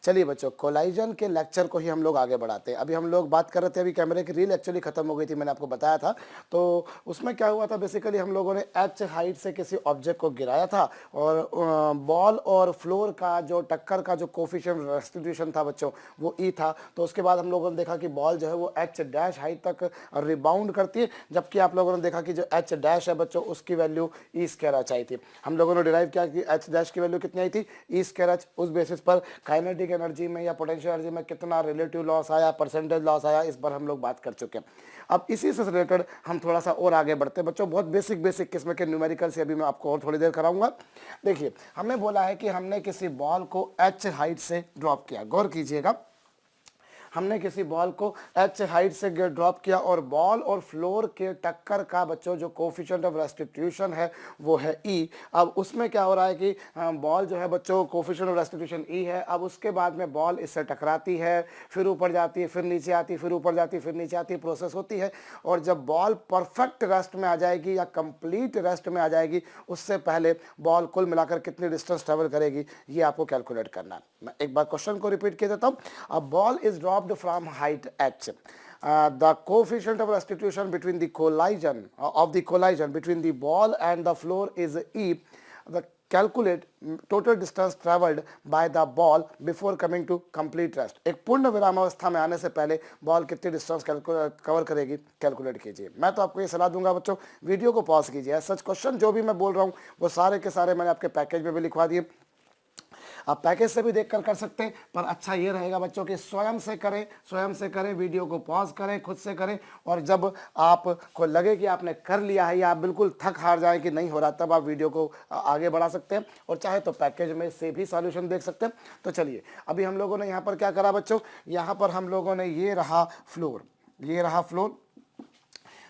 चलिए बच्चों, कोलाइजन के लेक्चर को ही हम लोग आगे बढ़ाते हैं। अभी हम लोग बात कर रहे थे, अभी कैमरे की रील एक्चुअली खत्म हो गई थी, मैंने आपको बताया था। तो उसमें क्या हुआ था, बेसिकली हम लोगों ने एच हाइट से किसी ऑब्जेक्ट को गिराया था और बॉल और फ्लोर का जो टक्कर का जो कोफिशिएंट रेस्टिट्यूशन था बच्चों, वो ई था। तो उसके बाद हम लोगों ने देखा कि बॉल जो है वो एच डैश हाइट तक रिबाउंड करती है, जबकि आप लोगों ने देखा कि जो एच डैश है बच्चों, उसकी value E square H I थी। हम लोगों ने डिराइव किया कि एच डैश की वैल्यू कितनी आई थी, ई स्क्वायर एच। उस बेसिस पर काइनेटिक एनर्जी में या पोटेंशियल एनर्जी में कितना रिलेटिव लॉस आया, परसेंटेज लॉस आया, इस पर हम लोग बात कर चुके हैं। अब इसी से रिलेटेड हम थोड़ा सा और आगे बढ़ते हैं बच्चों। बहुत बेसिक बेसिक किस्म के न्यूमेरिकल से अभी मैं आपको और थोड़ी देर कराऊंगा। देखिए, हमें बोला है कि हमने किसी बॉल को एच हाइट से ड्रॉप किया। गौर कीजिएगा, हमने किसी बॉल को एच हाइट से ड्रॉप किया और बॉल और फ्लोर के टक्कर का बच्चों जो कोफिशिएंट ऑफ रेस्टिट्यूशन है वो है ई। अब उसमें क्या हो रहा है कि बॉल जो है बच्चों, कोफिशिएंट ऑफ रेस्टिट्यूशन ई है। अब उसके बाद में बॉल इससे टकराती है, फिर ऊपर जाती है, फिर नीचे आती है, फिर ऊपर जाती है, फिर नीचे आती है, प्रोसेस होती है। और जब बॉल परफेक्ट रेस्ट में आ जाएगी या कंप्लीट रेस्ट में आ जाएगी, उससे पहले बॉल कुल मिलाकर कितनी डिस्टेंस ट्रेवल करेगी, ये आपको कैलकुलेट करना है। मैं एक बार क्वेश्चन को रिपीट कर देता हूँ। A ball is dropped from height h. The coefficient of restitution between the collision between the ball and the floor is E. The calculate total distance traveled by the ball before coming to complete rest. एक पूर्ण विराम अवस्था में आने से पहले ball कितनी distance cover करेगी, कैलकुलेट कीजिए। मैं तो आपको ये सलाह दूंगा बच्चों, वीडियो को पॉज कीजिए। सच क्वेश्चन जो भी मैं बोल रहा हूँ वो सारे के सारे मैंने आपके पैकेज में भी लिखवा दिए। आप पैकेज से भी देखकर कर सकते हैं, पर अच्छा ये रहेगा बच्चों कि स्वयं से करें, वीडियो को पॉज करें, खुद से करें। और जब आपको लगे कि आपने कर लिया है या आप बिल्कुल थक हार जाए कि नहीं हो रहा, तब आप वीडियो को आगे बढ़ा सकते हैं और चाहे तो पैकेज में से भी सॉल्यूशन देख सकते हैं। तो चलिए, अभी हम लोगों ने यहाँ पर क्या करा बच्चों, यहाँ पर हम लोगों ने ये रहा फ्लोर।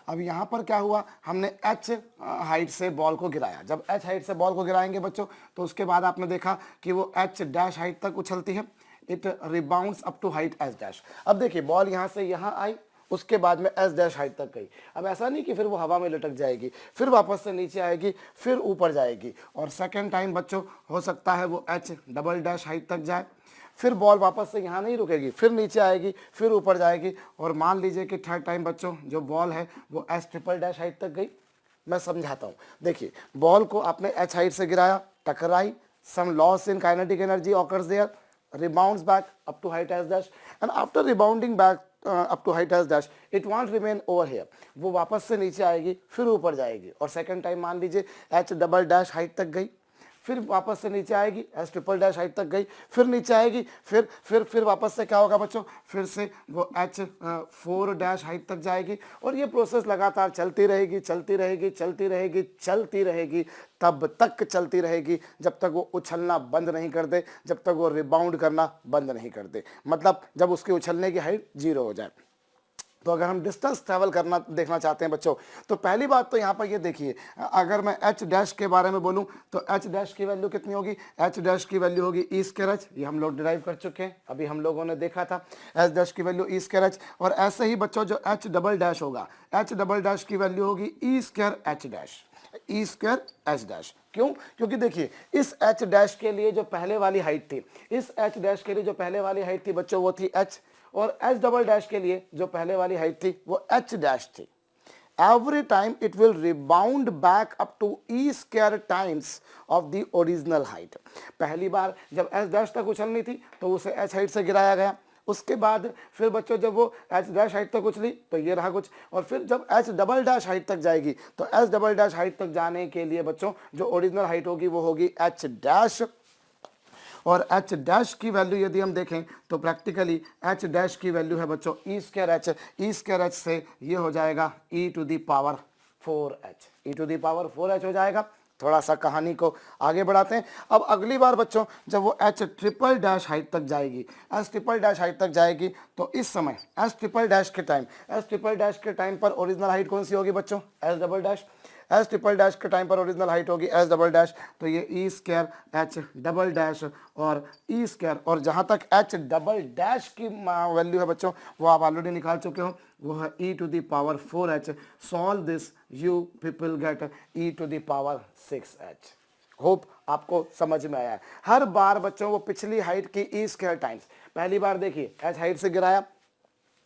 अब यहाँ पर क्या हुआ, हमने एच हाइट से बॉल को गिराया। जब एच हाइट से बॉल को गिराएंगे बच्चों, तो उसके बाद आपने देखा कि वो एच डैश हाइट तक उछलती है। It rebounds up to height H dash. अब देखिए, बॉल यहाँ से यहाँ आई, उसके बाद में एच डैश हाइट तक गई। अब ऐसा नहीं कि फिर वो हवा में लटक जाएगी, फिर वापस से नीचे आएगी, फिर ऊपर जाएगी। और सेकेंड टाइम बच्चों हो सकता है वो एच डबल डैश हाइट तक जाए, फिर बॉल वापस से यहाँ नहीं रुकेगी, फिर नीचे आएगी, फिर ऊपर जाएगी। और मान लीजिए कि थर्ड टाइम बच्चों जो बॉल है वो एच ट्रिपल डैश हाइट तक गई। मैं समझाता हूँ। देखिए, बॉल को आपने एच हाइट से गिराया, टकराई, some loss in kinetic energy occurs there, rebounds back up to height as dash, and after rebounding back up to height as dash, it won't remain over here. वो वापस से नीचे आएगी, फिर ऊपर जाएगी। और सेकंड टाइम मान लीजिए एच डबल डैश हाइट तक गई, फिर वापस से नीचे आएगी, एच ट्रिपल डैश हाइट तक गई, फिर नीचे आएगी, फिर वापस से क्या होगा बच्चों, फिर से वो एच फोर डैश हाइट तक जाएगी। और ये प्रोसेस लगातार चलती रहेगी तब तक चलती रहेगी जब तक वो उछलना बंद नहीं कर दे, जब तक वो रिबाउंड करना बंद नहीं कर दे। मतलब जब उसके उछलने की हाइट 0 हो जाए। तो अगर हम डिस्टेंस ट्रैवल करना देखना चाहते हैं बच्चों, तो पहली बात तो यहाँ पर ये देखिए, अगर मैं एच डैश के बारे में बोलूँ तो एच डैश की वैल्यू कितनी होगी, एच डैश की वैल्यू होगी ई स्क्वायर एच। ये हम लोग डिराइव कर चुके हैं, अभी हम लोगों ने देखा था एच डैश की वैल्यू ई स्क्वायर एच। और ऐसे ही बच्चों जो एच डबल डैश होगा, एच डबल डैश की वैल्यू होगी ई स्क्वायर एच डैश, ई स्क्वायर एच डैश। क्यों? क्योंकि देखिए, इस एच डैश के लिए जो पहले वाली हाइट थी, इस एच डैश के लिए जो पहले वाली हाइट थी बच्चों वो थी एच, और एच डबल डैश के लिए जो पहले वाली हाइट थी वो एच डैश थी। Every time it will rebound back up to E square times of the original height. पहली बार जब एच डैश तक उछलनी थी तो उसे एच हाइट से गिराया गया। उसके बाद फिर बच्चों जब वो एच डैश हाइट तक उछली तो ये रहा कुछ, और फिर जब एच डबल डैश हाइट तक जाएगी तो एच डबल डैश हाइट तक जाने के लिए बच्चों जो ओरिजिनल हाइट होगी वो होगी एच डैश। और एच डैश की वैल्यू यदि हम देखें तो प्रैक्टिकली एच डैश की वैल्यू है बच्चों E square H. E square H से ये हो जाएगा E to the power 4h, E to the power 4h हो जाएगा। थोड़ा सा कहानी को आगे बढ़ाते हैं। अब अगली बार बच्चों जब वो एच ट्रिपल डैश हाइट तक जाएगी, एच ट्रिपल डैश हाइट तक जाएगी, तो इस समय एच ट्रिपल डैश के टाइम पर ओरिजिनल हाइट कौन सी होगी बच्चों, H double dash. H triple dash के टाइम पर ओरिजिनल हाइट होगी एच डबल डैश, तो ये ई स्क्वायर एच डबल डैश और ई स्क्वायर। और जहाँ तक एच डबल डैश की वैल्यू है बच्चों वो आप ऑलरेडी निकाल चुके हो, वो है e to the power 4h। Solve this, you people get e to the power 6h। Hope आपको समझ में आया है। हर बार बच्चों वो पिछली हाइट की ई स्क्वायर टाइम्स, पहली बार देखिए एच हाइट से गिराया,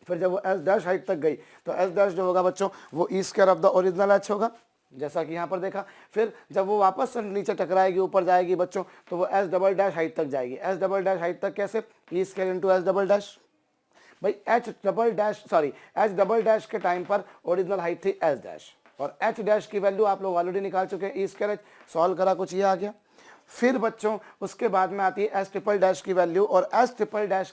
फिर जब वो एच डैश हाइट तक गई तो एच डैश जो होगा बच्चों वो e square of the original h होगा, जैसा कि यहाँ पर देखा। फिर जब वो वापस से नीचे टकराएगी, ऊपर जाएगी बच्चों, तो वो एच डबल डैश हाइट तक जाएगी। एच डबल डैश हाइट तक कैसे? E square into h double dash. भाई एच डबल डैश के टाइम पर ओरिजिनल हाइट थी एच डैश, और एच डैश की वैल्यू आप लोग ऑलरेडी निकाल चुके हैं, ई स्क्वायर एच। सॉल्व करा, कुछ ये आ गया। फिर बच्चों उसके बाद में आती है एच ट्रिपल डैश की वैल्यू, और एच ट्रिपल डैश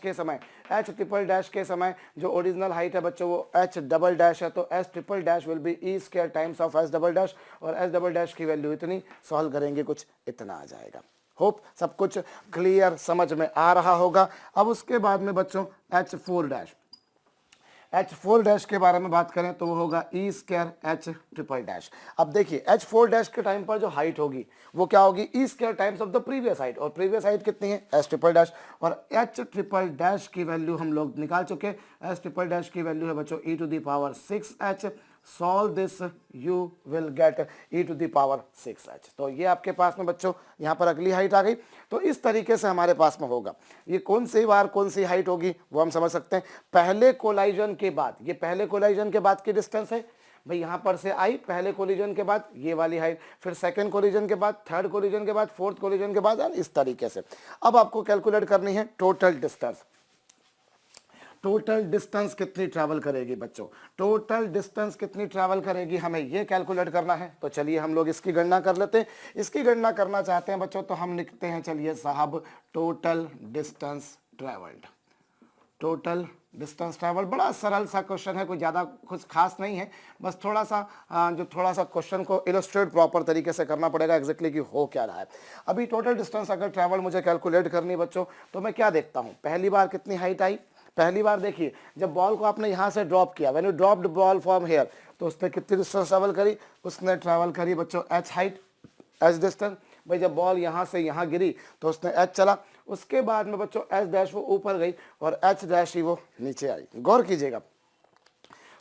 के समय जो ओरिजिनल हाइट है बच्चों वो एच डबल डैश है, तो H triple dash will be E square times of H double dash, और एच डबल डैश की वैल्यू इतनी, सॉल्व करेंगे कुछ इतना आ जाएगा। होप सब कुछ क्लियर समझ में आ रहा होगा। अब उसके बाद में बच्चों एच फोर डैश के बारे में बात करें तो वो होगा e square h triple dash. अब देखिए एच फोर डैश के टाइम पर जो हाइट होगी वो क्या होगी? E square times of the previous height, और प्रीवियस हाइट कितनी है? एच ट्रिपल डैश, और एच ट्रिपल डैश की वैल्यू हम लोग निकाल चुके। एच ट्रिपल डैश की वैल्यू है बच्चों e to the power 6h। Solve this, you will get e to the power 6h। तो ये आपके पास में बच्चों यहाँ पर अगली हाइट आ गई। तो इस तरीके से हमारे पास में होगा। ये कौन सी हाइट होगी वो हम समझ सकते हैं। पहले कोलाइजन के बाद, ये पहले कोलाइजन के बाद की डिस्टेंस है भाई, यहाँ पर से आई पहले कोलिजन के बाद ये वाली हाइट, फिर सेकंड कोलिजन के बाद, थर्ड कोलिजन के बाद, फोर्थ कोलिजन के बाद, इस तरीके से। अब आपको कैलकुलेट करनी है टोटल डिस्टेंस। टोटल डिस्टेंस कितनी ट्रैवल करेगी बच्चों? टोटल डिस्टेंस कितनी ट्रैवल करेगी हमें ये कैलकुलेट करना है। तो चलिए हम लोग इसकी गणना कर लेते हैं। इसकी गणना करना चाहते हैं बच्चों तो हम लिखते हैं, चलिए साहब, total distance travelled. Total distance travel बड़ा सरल सा क्वेश्चन है, कोई ज़्यादा कुछ खास नहीं है, बस थोड़ा सा क्वेश्चन को इलस्ट्रेट प्रॉपर तरीके से करना पड़ेगा एग्जैक्टली कि हो क्या रहा है। अभी टोटल डिस्टेंस अगर ट्रैवल मुझे कैलकुलेट करनी है बच्चों, तो मैं क्या देखता हूँ, पहली बार कितनी हाइट आई। पहली बार देखिए जब बॉल को आपने यहाँ से ड्रॉप किया, when you dropped ball from here, तो उसने कितनी डिस्टेंस ट्रैवल करी? उसने ट्रैवल करी बच्चों एच हाइट, एच डिस्टेंस। भाई जब बॉल यहाँ से यहाँ गिरी तो उसने एच चला, उसके बाद में बच्चों एच डैश वो ऊपर गई और एच डैश ही वो नीचे आई। गौर कीजिएगा,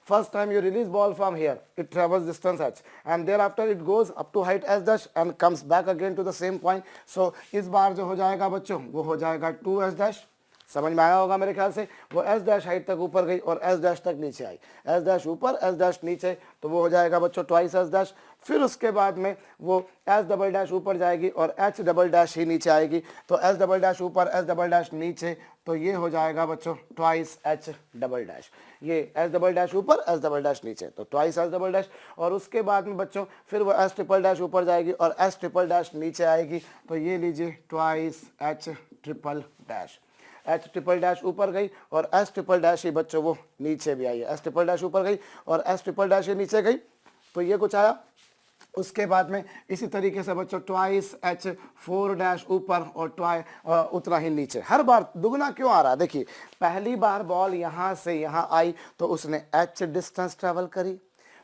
first time you release ball from here, it travels distance h, and thereafter it goes up to height s dash and comes back again to the same point. So इस बार जो हो जाएगा बच्चों वो हो जाएगा 2s dash। समझ में आया होगा मेरे ख्याल से। वो एस डैश हाइट तक ऊपर गई और एस डैश तक नीचे आई, एस डैश ऊपर एस डैश नीचे, तो वो हो जाएगा बच्चों ट्वाइस एस डैश। फिर उसके बाद में वो एस डबल डैश ऊपर जाएगी और एच डबल डैश ही नीचे आएगी, तो एस डबल डैश ऊपर एस डबल डैश नीचे, तो ये हो जाएगा बच्चों ट्वाइस एच डबल डैश। ये एस डबल डैश ऊपर एस डबल डैश नीचे, तो ट्वाइस एस डबल डैश। और उसके बाद में बच्चों फिर वो एस ट्रिपल डैश ऊपर जाएगी और एस ट्रिपल डैश नीचे आएगी, तो ये लीजिए twice H triple dash. H triple dash ऊपर गई और एस ट्रिपल डैश ही बच्चों वो नीचे भी आई है। एस ट्रिपल डैश ऊपर गई और एस ट्रिपल डैश ही नीचे गई, तो ये कुछ आया। उसके बाद में इसी तरीके से बच्चों ट्वाइस एच फोर डैश ऊपर और उतना ही नीचे। हर बार दुगना क्यों आ रहा है? देखिए पहली बार बॉल यहाँ से यहाँ आई तो उसने एच डिस्टेंस ट्रैवल करी,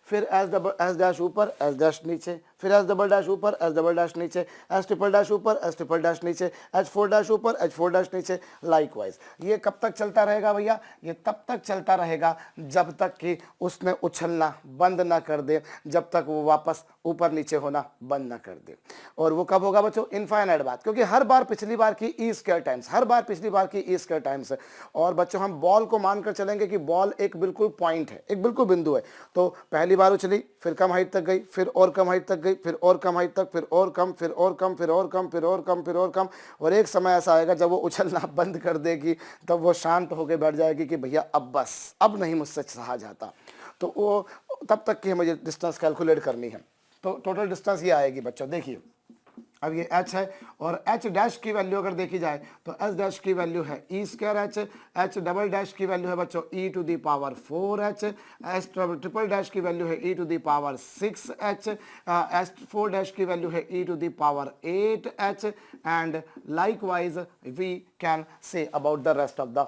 फिर एस डैश ऊपर एस डैश नीचे, फिर एस डबल डैश ऊपर एस डबल डैश नीचे, एस ट्रिपल डैश ऊपर एस ट्रिपल डैश नीचे, एच फोर डैश ऊपर एच फोर डैश नीचे, लाइकवाइज। ये कब तक चलता रहेगा भैया? ये तब तक चलता रहेगा जब तक कि उसने उछलना बंद ना कर दे, जब तक वो वापस ऊपर नीचे होना बंद ना कर दे। और वो कब होगा बच्चों? इनफाइनाइट बात, क्योंकि हर बार पिछली बार की ई स्क्वायर टाइम्स, हर बार पिछली बार की ई स्क्वायर टाइम्स है। और बच्चों हम बॉल को मानकर चलेंगे कि बॉल एक बिल्कुल पॉइंट है, एक बिल्कुल बिंदु है। तो पहली बार उछली, फिर कम हाइट तक गई, फिर और कम हाइट तक गई, फिर और कम हाइट तक, फिर और कम, फिर और कम, फिर और कम, फिर और कम, फिर और कम। और एक समय ऐसा आएगा जब वो उछलना बंद कर देगी, तब वो शांत होकर बैठ जाएगी कि भैया अब बस, अब नहीं मुझसे सहा जाता। तो वो तब तक की मुझे डिस्टेंस कैलकुलेट करनी है। तो टोटल डिस्टेंस ये आएगी बच्चों। देखिए अब ये h है और h डैश की वैल्यू अगर देखी जाए तो s डैश की वैल्यू है e square h, h double dash की वैल्यू है बच्चों e to the power 4h, s triple dash की वैल्यू है e to the power 6h, s four dash की वैल्यू है e to the power 8h, and likewise we can say about the rest of the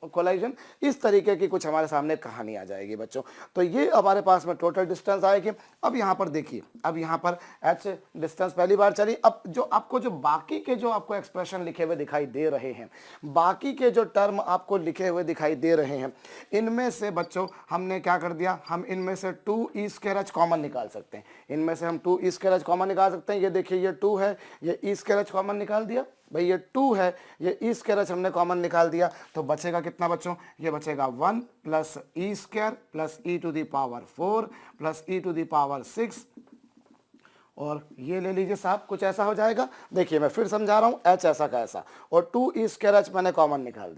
collision. इस तरीके की कुछ हमारे सामने कहानी आ जाएगी बच्चों। तो ये हमारे पास में टोटल डिस्टेंस आएगी। अब यहाँ पर देखिए, अब यहाँ पर h डिस्टेंस पहली बार चली। अब जो आपको जो बाकी के जो आपको एक्सप्रेशन लिखे हुए दिखाई दे रहे हैं, बाकी के जो टर्म आपको लिखे हुए दिखाई दे रहे हैं, इनमें से बच्चों हमने क्या कर दिया, हम इनमें से 2e स्क्वायर h कॉमन निकाल सकते हैं। इनमें से हम 2e स्क्वायर h कॉमन निकाल सकते हैं। ये देखिए ये 2 है, ये e स्क्वायर h कॉमन निकाल दिया भाई, ये 2 है, ये e स्क्वायर h हमने कॉमन निकाल दिया। तो बचेगा कितना बच्चों, ये बचेगा 1 plus e square plus e to the power 4 plus e to the power 6, और ये ले लीजिए साहब, कुछ ऐसा हो जाएगा। देखिए मैं फिर समझा रहा हूँ, h ऐसा का ऐसा, और 2e स्क्वायर h मैंने कॉमन निकाल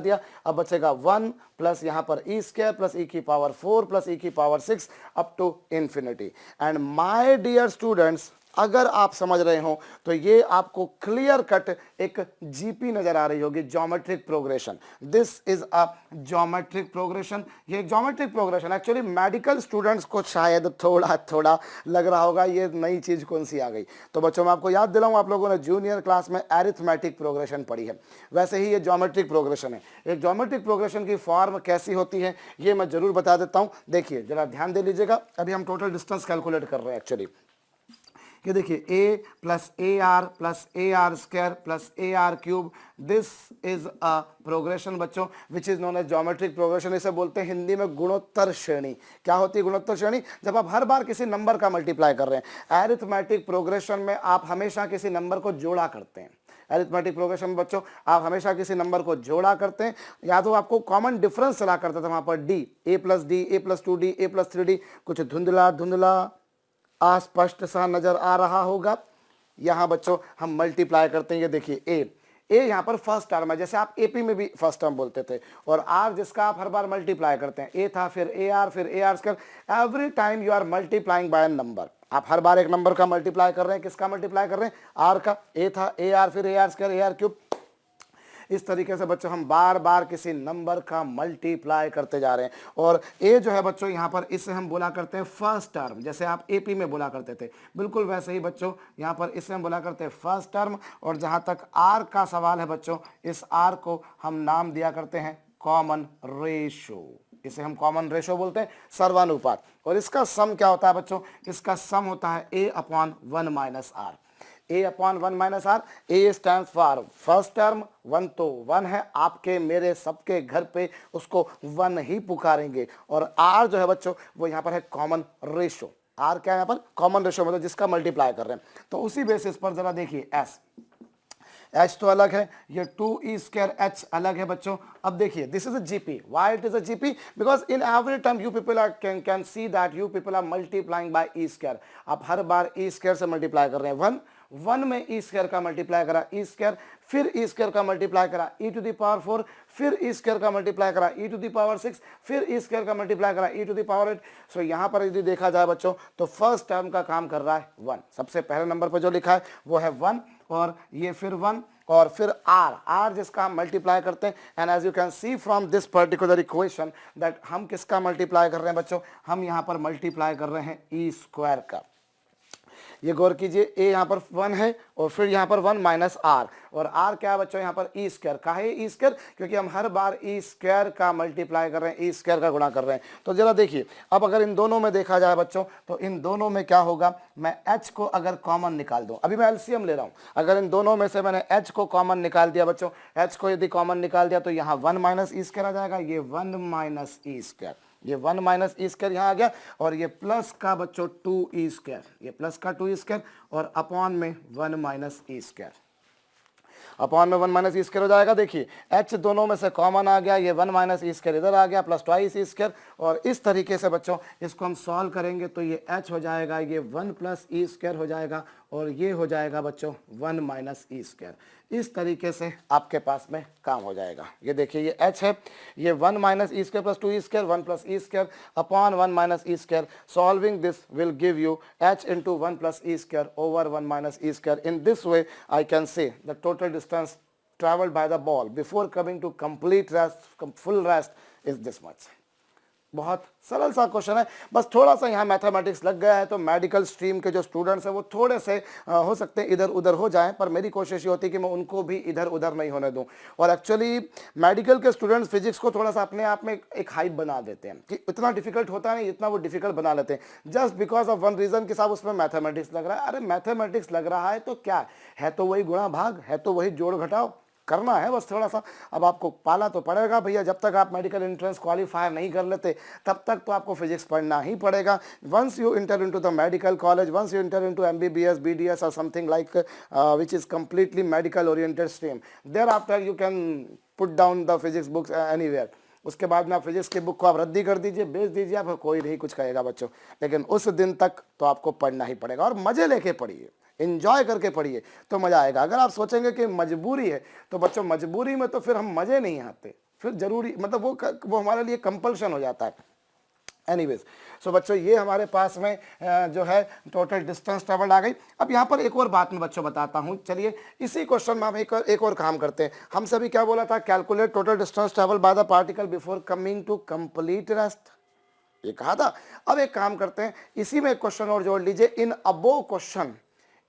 दिया। अब बचेगा 1 प्लस यहाँ पर e स्क्वायर प्लस e की पावर 4 प्लस e की power 6 up to infinity. And my dear students, अगर आप समझ रहे हो तो ये आपको क्लियर कट एक जीपी नजर आ रही होगी, geometric progression. This is a geometric progression. ये एक geometric progression, actually medical students को शायद थोड़ा थोड़ा लग रहा होगा ये नई चीज कौन सी आ गई। तो बच्चों मैं आपको याद दिलाऊं, आप लोगों ने जूनियर क्लास में एरिथमेटिक प्रोग्रेशन पढ़ी है, वैसे ही ये ज्योमेट्रिक प्रोग्रेशन है। एक ज्योमेट्रिक प्रोग्रेशन की फॉर्म कैसी होती है ये मैं जरूर बता देता हूं। देखिए जरा ध्यान दे लीजिएगा, अभी हम टोटल डिस्टेंस कैलकुलेट कर रहे हैं एक्चुअली। कि देखिए a plus a are square plus a r cube, this is a progression बच्चों which is known as geometric progression. इसे बोलते हैं हिंदी में गुणोत्तर श्रेणी। क्या होती है गुणोत्तर श्रेणी? जब आप हर बार किसी नंबर का मल्टीप्लाई कर रहे हैं। एरिथमेटिक प्रोग्रेशन में आप हमेशा किसी नंबर को जोड़ा करते हैं। एरिथमेटिक प्रोग्रेशन में बच्चों आप हमेशा किसी नंबर को जोड़ा करते हैं, या तो आपको कॉमन डिफरेंस चला करते थे वहां पर डी, ए प्लस डी, ए प्लस 2d, ए प्लस 3d। कुछ धुंधला धुंधला अस्पष्ट सा नजर आ रहा होगा। यहां बच्चों हम मल्टीप्लाई करते हैं। ये देखिए ए यहां पर फर्स्ट टर्म है, जैसे आप एपी में भी फर्स्ट टर्म बोलते थे, और आर जिसका आप हर बार मल्टीप्लाई करते हैं। ए था, फिर ए आर, फिर A are square. Every time you are multiplying by a number. आप हर बार एक नंबर का मल्टीप्लाई कर रहे हैं। किसका मल्टीप्लाई कर रहे हैं? आर का। ए था, ए आर, फिर A are square, A r cube. इस तरीके से बच्चों हम बार बार किसी नंबर का मल्टीप्लाई करते जा रहे हैं। और ए जो है बच्चों यहाँ पर, इसे हम बोला करते हैं फर्स्ट टर्म, जैसे आप एपी में बोला करते थे, बिल्कुल वैसे ही बच्चों यहाँ पर इसे हम बोला करते हैं फर्स्ट टर्म। और जहाँ तक आर का सवाल है बच्चों, इस आर को हम नाम दिया करते हैं कॉमन रेशो। इसे हम कॉमन रेशो बोलते हैं, सर्वानुपात। और इसका सम क्या होता है बच्चों? इसका सम होता है a upon 1 minus R. a upon 1 minus R. A stand for first term, 1 तो 1 है, आपके मेरे सबके घर पे उसको 1 ही पुकारेंगे। और r जो है बच्चों वो यहाँ पर है कॉमन रेशो। r क्या है यहाँ पर? कॉमन रेशो, मतलब जिसका मल्टीप्लाई कर रहे हैं। तो उसी बेसिस पर जरा देखिए h तो अलग है, ये 2e स्क्वायर h अलग है बच्चों। अब देखिए this is a GP. Why it is a GP? Because in every time you people are can see that you people are multiplying by e square. आप हर बार e स्क्वायर से multiply कर रहे हैं। 1 में e स्क्वायर का multiply करा e स्क्वायर, फिर e स्क्वायर का मल्टीप्लाई करा e टू द पावर 4, फिर e स्क्वायर का मल्टीप्लाई करा e टू द पावर 6, फिर e स्क्वायर का मल्टीप्लाई करा e टू द पावर 8। सो यहाँ पर यदि देखा जाए बच्चों तो फर्स्ट टर्म का काम कर रहा है 1। सबसे पहले नंबर पर जो लिखा है वो है 1, और ये फिर 1, और फिर r जिसका हम मल्टीप्लाई करते हैं। And as you can see from this particular equation that हम किसका मल्टीप्लाई कर रहे हैं बच्चों? हम यहाँ पर मल्टीप्लाई कर रहे हैं e स्क्वायर का। ये गौर कीजिए, a यहाँ पर 1 है, और फिर यहाँ पर 1 माइनस आर, और r क्या है बच्चों यहाँ पर? e square. का है e स्क्वायर? क्योंकि हम हर बार e स्क्वायर का मल्टीप्लाई कर रहे हैं, e स्क्वायर का गुणा कर रहे हैं। तो जरा देखिए, अब अगर इन दोनों में देखा जाए बच्चों तो इन दोनों में क्या होगा? मैं h को अगर कॉमन निकाल दूं, अभी मैं एलसीएम ले रहा हूं, अगर इन दोनों में से मैंने h को कॉमन निकाल दिया बच्चों, h को यदि कॉमन निकाल दिया तो यहाँ 1 माइनस ई स्क्वायर आ जाएगा। ये 1 माइनस ई स्क्वायर, ये 1 माइनस ई स्क्वायर यहाँ आ गया, और ये प्लस का बच्चों 2e स्क्वायर, ये प्लस का 2e स्क्वायर, और अपॉन में 1 माइनस ई स्क्वायर, अपॉन में 1 माइनस ई स्क्वायर हो जाएगा। देखिए h दोनों में से कॉमन आ गया, ये 1 माइनस ई स्क्वायर इधर आ गया, प्लस 2 ई स्क्वायर। और इस तरीके से बच्चों इसको हम सॉल्व करेंगे तो ये h हो जाएगा, ये 1 प्लस ई स्क्वायर हो जाएगा, और ये हो जाएगा बच्चों 1 माइनस ई स्क्वायर। इस तरीके से आपके पास में काम हो जाएगा। ये देखिए ये h है, ये 1 minus E square plus 2e square, 1 plus E square upon 1 minus E square. Solving this will give you h into 1 plus e square over 1 minus e square. In this way I can say the total distance traveled by the ball before coming to complete rest, full rest is this much. बहुत सरल सा question है, बस थोड़ा सा यहाँ mathematics लग गया है तो मेडिकल स्ट्रीम के जो स्टूडेंट्स हैं वो थोड़े से हो सकते हैं इधर उधर हो जाएं, पर मेरी कोशिश ये होती है कि मैं उनको भी इधर उधर नहीं होने दूं। और एक्चुअली मेडिकल के स्टूडेंट्स फिजिक्स को थोड़ा सा अपने आप में एक हाइप बना देते हैं कि इतना डिफिकल्ट होता नहीं, इतना वो डिफिकल्ट बना लेते हैं just because of one reason कि साहब उसमें मैथमेटिक्स लग रहा है। अरे मैथमेटिक्स लग रहा है तो क्या है, तो वही गुणा भाग है, तो वही जोड़ घटाओ करना है बस थोड़ा सा। अब आपको पाला तो पड़ेगा भैया, जब तक आप मेडिकल एंट्रेंस क्वालिफायर नहीं कर लेते तब तक तो आपको फिजिक्स पढ़ना ही पड़ेगा। Once you enter into the medical college, once you enter into MBBS, BDS और something like which is completely medical oriented stream, thereafter you can put down the physics books anywhere. उसके बाद में आप physics की book को आप रद्दी कर दीजिए, बेच दीजिए, आप कोई नहीं कुछ कहेगा बच्चों, लेकिन उस दिन तक तो आपको पढ़ना ही पड़ेगा और मजे लेके पढ़िए, इंजॉय करके पढ़िए तो मज़ा आएगा। अगर आप सोचेंगे कि मजबूरी है तो बच्चों मजबूरी में तो फिर हम मज़े नहीं आते, फिर जरूरी मतलब वो हमारे लिए कंपल्शन हो जाता है। एनीवेज सो बच्चों ये हमारे पास में जो है टोटल डिस्टेंस ट्रेवल्ड आ गई। अब यहाँ पर एक और बात मैं बच्चों बताता हूँ, चलिए इसी क्वेश्चन में हम एक और काम करते हैं। हमसे अभी क्या बोला था, calculate total distance travel by the particle before coming to complete rest, ये कहा था। अब एक काम करते हैं, इसी में एक क्वेश्चन और जोड़ लीजिए, in above question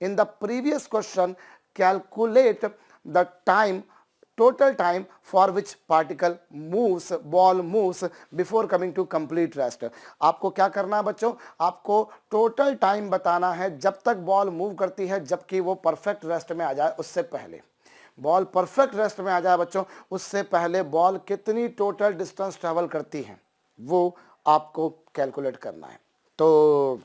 in the previous question calculate the time, total time for which particle moves, ball moves before coming to complete rest। आपको क्या करना है बच्चों, आपको टोटल टाइम बताना है जब तक बॉल मूव करती है जबकि वो परफेक्ट रेस्ट में आ जाए, उससे पहले बॉल परफेक्ट रेस्ट में आ जाए बच्चों, उससे पहले बॉल कितनी टोटल डिस्टेंस ट्रेवल करती है वो आपको कैलकुलेट करना है। तो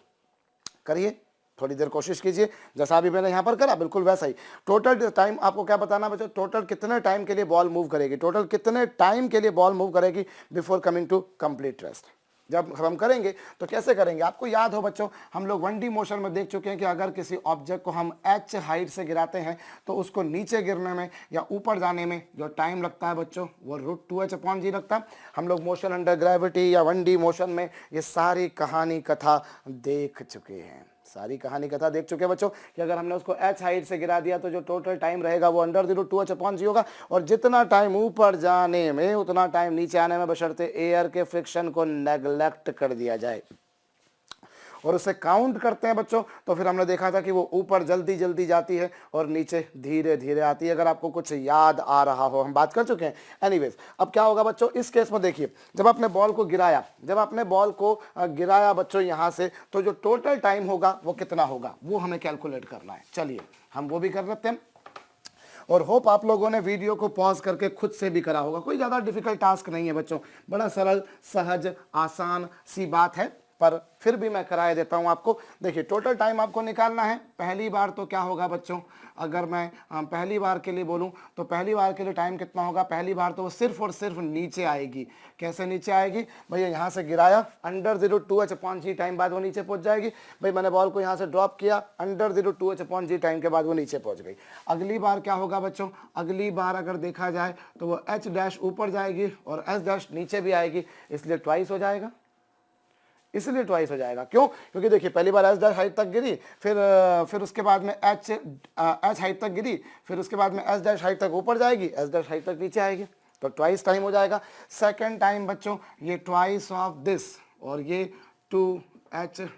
करिए, थोड़ी देर कोशिश कीजिए, जैसा अभी मैंने यहाँ पर करा बिल्कुल वैसा ही। टोटल टाइम आपको क्या बताना बच्चों, टोटल कितने टाइम के लिए बॉल मूव करेगी, टोटल कितने टाइम के लिए बॉल मूव करेगी before coming to complete rest. जब हम करेंगे तो कैसे करेंगे, आपको याद हो बच्चों, हम लोग 1D मोशन में देख चुके हैं कि अगर किसी ऑब्जेक्ट को हम h हाइट से गिराते हैं तो उसको नीचे गिरने में या ऊपर जाने में जो टाइम लगता है बच्चों वो √2h/g लगता है। हम लोग मोशन अंडर ग्रेविटी या 1D मोशन में ये सारी कहानी कथा देख चुके हैं, सारी कहानी कथा देख चुके हैं बच्चों कि अगर हमने उसको h हाइट से गिरा दिया तो जो टोटल टाइम रहेगा वो अंडर √2h/g होगा, और जितना टाइम ऊपर जाने में उतना टाइम नीचे आने में बशर्ते एयर के फ्रिक्शन को नेग्लेक्ट कर दिया जाए। और उसे काउंट करते हैं बच्चों तो फिर हमने देखा था कि वो ऊपर जल्दी जल्दी जाती है और नीचे धीरे धीरे आती है, अगर आपको कुछ याद आ रहा हो, हम बात कर चुके हैं। एनीवेज अब क्या होगा बच्चों, इस केस में देखिए, जब आपने बॉल को गिराया, जब आपने बॉल को गिराया बच्चों यहाँ से, तो जो टोटल टाइम होगा वो कितना होगा वो हमें कैलकुलेट करना है। चलिए हम वो भी कर लेते हैं, और होप आप लोगों ने वीडियो को पॉज करके खुद से भी करा होगा। कोई ज़्यादा डिफिकल्ट टास्क नहीं है बच्चों, बड़ा सरल सहज आसान सी बात है, पर फिर भी मैं कराए देता हूं आपको। देखिए टोटल टाइम आपको निकालना है। पहली बार तो क्या होगा बच्चों, अगर मैं पहली बार के लिए बोलूं तो पहली बार के लिए टाइम कितना होगा, पहली बार तो वो सिर्फ और सिर्फ नीचे आएगी। कैसे नीचे आएगी भैया, यहाँ से गिराया अंडर √2h/g टाइम बाद वो नीचे पहुंच जाएगी। भाई मैंने बॉल को यहाँ से ड्रॉप किया अंडर √2h/g टाइम के बाद वो नीचे पहुंच गई। अगली बार क्या होगा बच्चों, अगली बार अगर देखा जाए तो वो h' ऊपर जाएगी और s' नीचे भी आएगी, इसलिए ट्वाइस हो जाएगा, इसलिए ट्वाइस हो जाएगा। क्यों, क्योंकि देखिए पहली बार h' हाइट तक गिरी, फिर उसके बाद में h हाइट तक गिरी, फिर उसके बाद में s' हाइट तक ऊपर जाएगी, s' हाइट तक नीचे आएगी, तो ट्वाइस टाइम हो जाएगा। सेकंड टाइम बच्चों ये ट्वाइस ऑफ दिस, और ये 2h/g,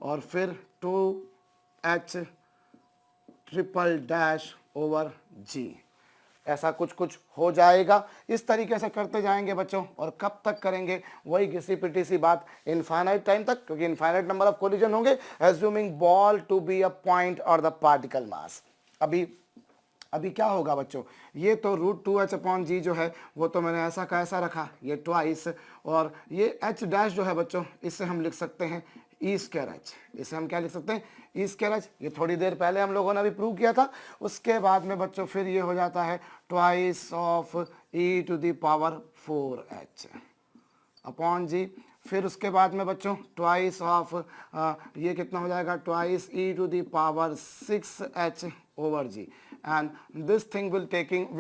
और फिर 2h/g, ऐसा कुछ कुछ हो जाएगा। इस तरीके से करते जाएंगे बच्चों, और कब तक करेंगे, वही घिसी पिटी सी बात, इनफाइनाइट टाइम तक, क्योंकि इनफाइनाइट नंबर ऑफ कोलिजन होंगे, assuming ball to be a point और द पार्टिकल मास। अभी क्या होगा बच्चों, ये तो √2h/g जो है वो तो मैंने ऐसा का ऐसा रखा, ये ट्वाइस, और ये h' जो है बच्चों इससे हम लिख सकते हैं E²h, इसे हम क्या लिख सकते हैं E²h। ये थोड़ी देर पहले हम लोगों ने अभी प्रूव किया था। उसके बाद में बच्चों फिर ये हो जाता है ट्वाइस ऑफ e⁻⁴h/g, फिर उसके बाद में बच्चों ट्वाइस ऑफ ये कितना हो जाएगा, twice e⁻⁶h/g, and this thing will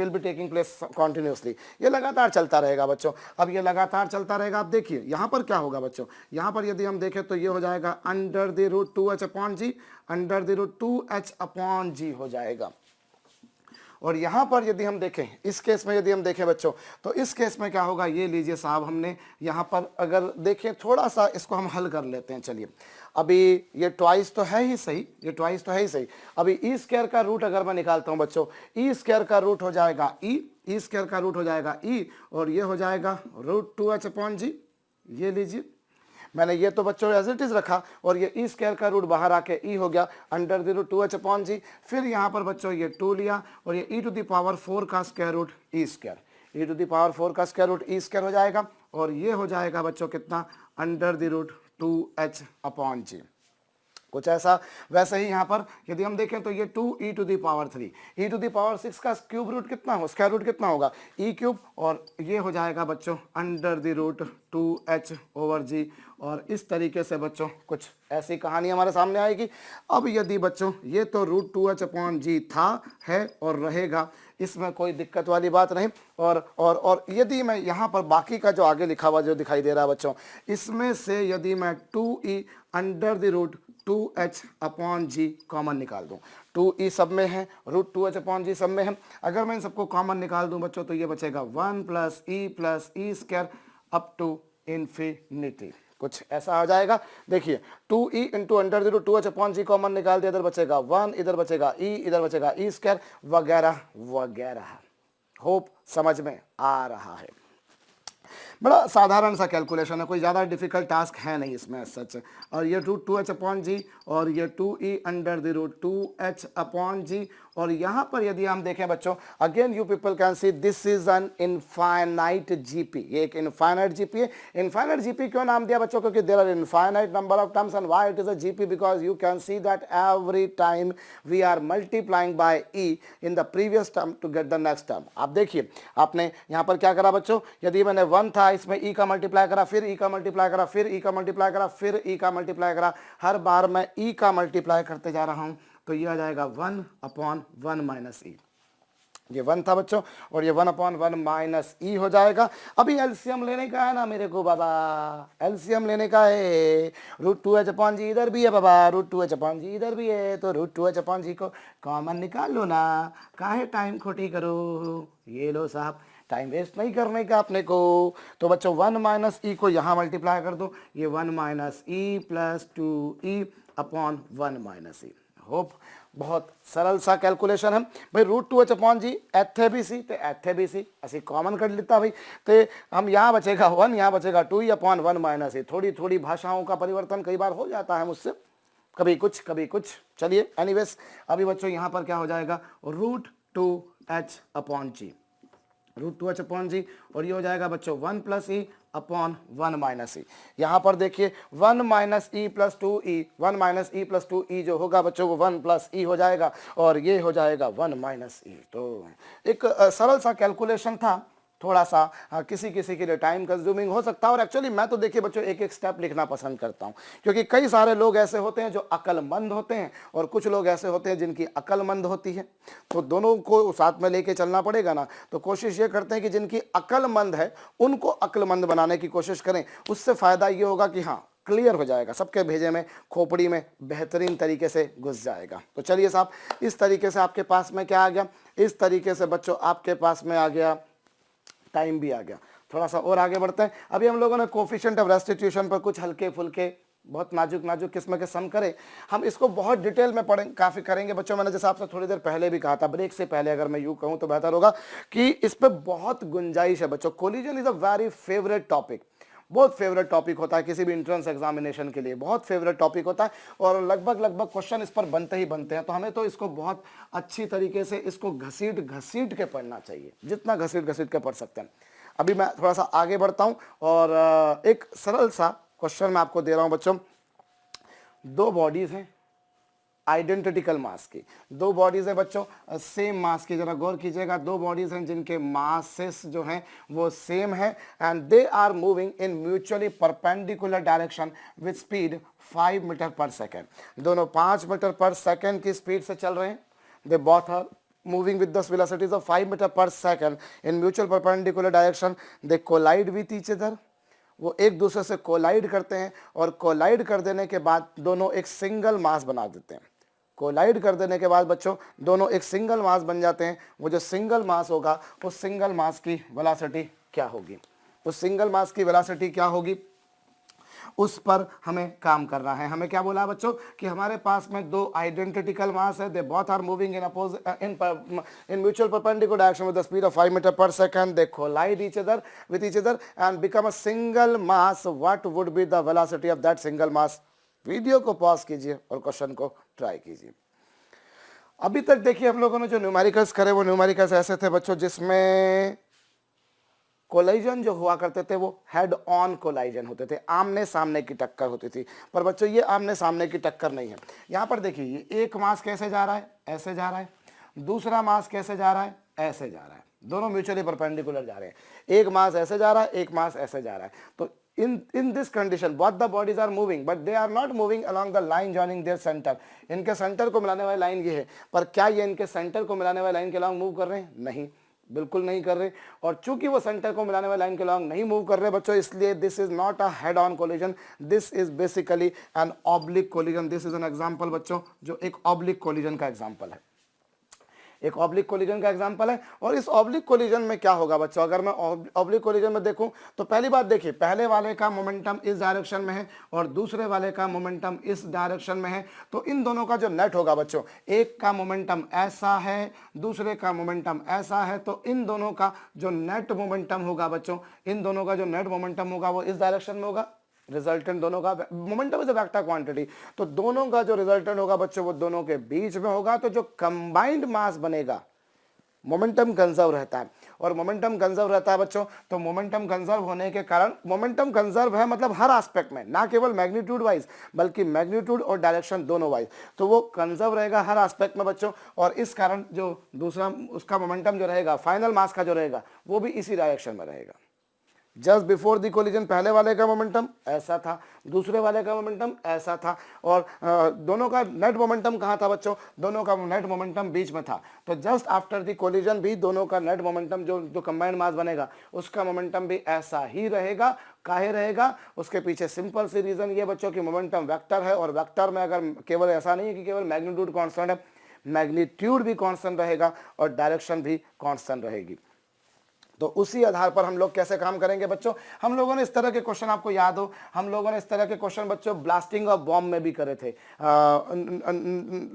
be taking place continuously. ये लगातार चलता रहेगा बच्चों। अब ये लगातार चलता रहेगा, आप देखिए यहाँ पर क्या होगा बच्चों, यहाँ पर यदि हम देखें तो ये हो जाएगा under the √2h/g, under the √2h/g हो जाएगा। और यहाँ पर यदि हम देखें, इस केस में यदि हम देखें बच्चों, तो इस केस में क्या होगा, ये लीजिए साहब, हमने यहाँ पर अगर देखें थोड़ा सा इसको हम हल कर लेते हैं। चलिए, अभी ये ट्वाइस तो है ही सही, ये ट्वाइस तो है ही सही। अभी ई स्क्वायर का रूट अगर मैं निकालता हूँ बच्चों, ई स्क्वायर का रूट हो जाएगा ई स्क्वायर का रूट हो जाएगा ई, और ये हो जाएगा √2h/g। ये लीजिए, मैंने ये तो बच्चों एज इट इज रखा, और ये ई स्क्वायर का रूट बाहर आके ई हो गया √2h/g। फिर यहाँ पर बच्चों ये 2 लिया, और ये e⁴ का square root E square, e⁴ का स्क्वायर रूट ई स्क्वायर हो जाएगा, और ये हो जाएगा बच्चों कितना, √2h/g। कुछ ऐसा। वैसे ही यहाँ पर यदि हम देखें तो ये 2e⁻3, e⁻6 का क्यूब रूट कितना हो, स्क्वायर रूट कितना होगा, e³, और ये हो जाएगा बच्चों √2h/g। और इस तरीके से बच्चों कुछ ऐसी कहानी हमारे सामने आएगी। अब यदि बच्चों ये तो √2h/g था, है और रहेगा, इसमें कोई दिक्कत वाली बात नहीं। और यदि मैं यहाँ पर बाकी का जो आगे लिखा हुआ जो दिखाई दे रहा है बच्चों, इसमें से यदि मैं 2e√2h/g कॉमन निकाल दूं, 2e सब में है, √2h/g सब में है, अगर मैं इन सबको कॉमन निकाल दूं बच्चों, तो ये बचेगा 1 + e अप टू इन्फिनिटी। कुछ ऐसा हो जाएगा। देखिए, 2e इंटू √2h/g कॉमन निकाल दिया, इधर बचेगा 1, इधर बचेगा e, इधर बचेगा e², वगैरह वगैरह। होप समझ में आ रहा है। बड़ा साधारण सा कैलकुलेशन है, कोई ज़्यादा डिफिकल्ट टास्क है नहीं इसमें सच। और ये √2h/g और ये 2e√2h/g। और यहाँ पर यदि हम देखें बच्चों, again you people can see this is an infinite GP. ये एक इनफाइनाइट जीपी है। इनफाइनाइट जीपी क्यों नाम दिया बच्चों, क्योंकि there are infinite number of terms. And why it is a GP, because you can see that every time we are multiplying by E in the previous term to get the next term. आप देखिए, आपने यहाँ पर क्या करा बच्चों, यदि मैंने 1 था, इसमें ई का मल्टीप्लाई करा, फिर ई का मल्टीप्लाई करा, फिर ई का मल्टीप्लाई करा, फिर ई का मल्टीप्लाई करा, हर बार मैं ई का मल्टीप्लाई करते जा रहा हूँ, तो ये आ जाएगा 1/1 - e। ये 1 था बच्चों, और ये 1/1 - e हो जाएगा। अभी एलसीएम लेने का है ना मेरे को बाबा, एलसीएम लेने का है। √2h/g इधर भी है बाबा, √2h/g इधर भी है, तो √2h/g को कॉमन निकाल लो ना, काहे टाइम खोटी करो। ये लो साहब, टाइम वेस्ट नहीं करने का अपने को। तो बच्चों 1 - e को यहाँ मल्टीप्लाई कर दो, ये 1 - e + 2e/1 - e। होप बहुत सरल सा कैलकुलेशन है भाई। √2h/g ਇੱਥੇ भी सी, तो ਇੱਥੇ भी सी ਅਸੀਂ कॉमन कर लेता भाई, तो हम यहाँ बचेगा 1, यहाँ बचेगा 2e/1 - e। थोड़ी थोड़ी भाषाओं का परिवर्तन कई बार हो जाता है मुझसे, कभी कुछ कभी कुछ। चलिए एनीवेज, अभी बच्चों यहाँ पर क्या हो जाएगा, √2h/g, √2h/g, और ये हो जाएगा बच्चों 1 + e/1 - e। यहाँ पर देखिए 1 - e + 2e, 1 - e + 2e जो होगा बच्चों वो 1 + e हो जाएगा, और ये हो जाएगा 1 - e। तो एक सरल सा कैलकुलेशन था, थोड़ा सा किसी किसी के लिए टाइम कंज्यूमिंग हो सकता है। और एक्चुअली मैं तो देखिए बच्चों एक एक स्टेप लिखना पसंद करता हूँ, क्योंकि कई सारे लोग ऐसे होते हैं जो अक्लमंद होते हैं, और कुछ लोग ऐसे होते हैं जिनकी अक्लमंद होती है, तो दोनों को साथ में लेके चलना पड़ेगा ना। तो कोशिश ये करते हैं कि जिनकी अक्लमंद है उनको अक्लमंद बनाने की कोशिश करें, उससे फ़ायदा ये होगा कि हाँ क्लियर हो जाएगा, सबके भेजे में खोपड़ी में बेहतरीन तरीके से घुस जाएगा। तो चलिए साहब, इस तरीके से आपके पास में क्या आ गया, इस तरीके से बच्चों आपके पास में आ गया, टाइम भी आ गया। थोड़ा सा और आगे बढ़ते हैं। अभी हम लोगों ने कोफिशिएंट ऑफ रेस्टिट्यूशन पर कुछ हल्के फुल्के बहुत नाजुक नाजुक किस्म के सम करे। हम इसको बहुत डिटेल में पढ़ें काफ़ी करेंगे बच्चों। मैंने जैसे आपसे थोड़ी देर पहले भी कहा था, ब्रेक से पहले अगर मैं यूँ कहूँ तो बेहतर होगा कि इस पर बहुत गुंजाइश है बच्चों। Collision is a very favourite topic, बहुत फेवरेट टॉपिक होता है किसी भी इंट्रेंस एग्जामिनेशन के लिए, बहुत फेवरेट टॉपिक होता है, और लगभग क्वेश्चन इस पर बनते ही बनते हैं। तो हमें तो इसको बहुत अच्छी तरीके से इसको घसीट घसीट के पढ़ना चाहिए, जितना घसीट घसीट के पढ़ सकते हैं। अभी मैं थोड़ा सा आगे बढ़ता हूं, और एक सरल सा क्वेश्चन मैं आपको दे रहा हूं बच्चों। 2 बॉडीज हैं आइडेंटिकल मास की, 2 बॉडीज हैं बच्चों सेम मास की। जरा गौर कीजिएगा, 2 बॉडीज हैं जिनके मासेस जो हैं वो सेम है, and they are moving in mutually perpendicular direction with speed 5 metre per second. दोनों 5 मीटर/सेकेंड की स्पीड से चल रहे हैं। They both are moving with the velocities of 5 metre per second in mutual perpendicular direction. They collide with each other. वो एक दूसरे से कोलाइड करते हैं, और कोलाइड कर देने के बाद दोनों एक सिंगल मास बना देते हैं। कोलाइड कर देने के बाद बच्चों दोनों एक सिंगल मास बन जाते हैं। वो जो सिंगल मास होगा उस सिंगल मास की वेलोसिटी क्या होगी, उस सिंगल मास की वेलोसिटी क्या होगी, उस पर हमें काम करना है। हमें क्या बोला बच्चों कि हमारे पास में दो आइडेंटिकल मास है, they both are moving in oppose in mutual perpendicular direction with the speed of 5 metre per second, they collide each other with each other and become a single mass, what would be the velocity of that single mass. Video को pause कीजिए और question को try कीजिए। अभी तक देखिए हम लोगों ने जो न्यूमेरिकल्स करे वो न्यूमेरिकल्स ऐसे थे बच्चों जिसमें कोलाइजन जो हुआ करते थे वो हेड ऑन कोलाइजन होते थे, आमने सामने की टक्कर होती थी। पर बच्चों ये आमने सामने की टक्कर नहीं है। यहाँ पर देखिए ये एक मास कैसे जा रहा है, ऐसे जा रहा है, दूसरा मास कैसे जा रहा है, ऐसे जा रहा है, दोनों म्यूचुअली परपेंडिकुलर जा रहे हैं। एक मास ऐसे जा रहा है, एक मास ऐसे जा रहा है। तो in this condition both the bodies are moving but they are not moving along the line joining their center। इनके सेंटर को मिलाने वाली लाइन ये है, पर क्या ये इनके सेंटर को मिलाने वाली लाइन के अलॉन्ग मूव कर रहे हैं? नहीं, बिल्कुल नहीं कर रहे। और चूंकि वो सेंटर को मिलाने वाली लाइन के अलॉन्ग नहीं मूव कर रहे बच्चों, इसलिए this is not a head on collision, this is basically an oblique collision. This is an example बच्चों जो एक ऑब्लिक कोलिजन का एग्जांपल है, एक ऑब्लिक कोलिजन का एग्जांपल है। और इस ऑब्लिक कोलिजन में क्या होगा बच्चों, अगर मैं ऑब्लिक कोलिजन में देखूं तो पहली बात देखिए, पहले वाले का मोमेंटम इस डायरेक्शन में है और दूसरे वाले का मोमेंटम इस डायरेक्शन में है। तो इन दोनों का जो नेट होगा बच्चों, एक का मोमेंटम ऐसा है, दूसरे का मोमेंटम ऐसा है, तो इन दोनों का जो नेट मोमेंटम होगा बच्चों, इन दोनों का जो नेट मोमेंटम होगा वो इस डायरेक्शन में होगा। रिजल्टेंट दोनों का momentum is a vector quantity, तो दोनों का जो रिजल्टेंट होगा बच्चों वो दोनों के बीच में होगा। तो जो कंबाइंड मास बनेगा, मोमेंटम कंजर्व रहता है, और मोमेंटम कंजर्व रहता है बच्चों, तो मोमेंटम कंजर्व होने के कारण, मोमेंटम कंजर्व है मतलब हर एस्पेक्ट में, ना केवल मैग्नीट्यूड वाइज बल्कि मैग्नीट्यूड और डायरेक्शन दोनों वाइज, तो वो कंजर्व रहेगा हर एस्पेक्ट में बच्चों। और इस कारण जो दूसरा उसका मोमेंटम जो रहेगा, फाइनल मास का जो रहेगा, वो भी इसी डायरेक्शन में रहेगा। जस्ट बिफोर द कोलिजन पहले वाले का मोमेंटम ऐसा था, दूसरे वाले का मोमेंटम ऐसा था, और दोनों का नेट मोमेंटम कहाँ था बच्चों, दोनों का नेट मोमेंटम बीच में था। तो जस्ट आफ्टर द कोलिजन भी दोनों का नेट मोमेंटम जो कंबाइंड मास बनेगा उसका मोमेंटम भी ऐसा ही रहेगा। काहे रहेगा, उसके पीछे सिंपल सी रीजन ये बच्चों की मोमेंटम वेक्टर है, और वेक्टर में अगर केवल ऐसा नहीं है कि केवल मैग्नीट्यूड कांस्टेंट है, मैग्नीट्यूड भी कांस्टेंट रहेगा और डायरेक्शन भी कांस्टेंट रहेगी। तो उसी आधार पर हम लोग कैसे काम करेंगे बच्चों, हम लोगों ने इस तरह के क्वेश्चन, आपको याद हो हम लोगों ने इस तरह के क्वेश्चन बच्चों ब्लास्टिंग ऑफ बॉम्ब में भी करे थे।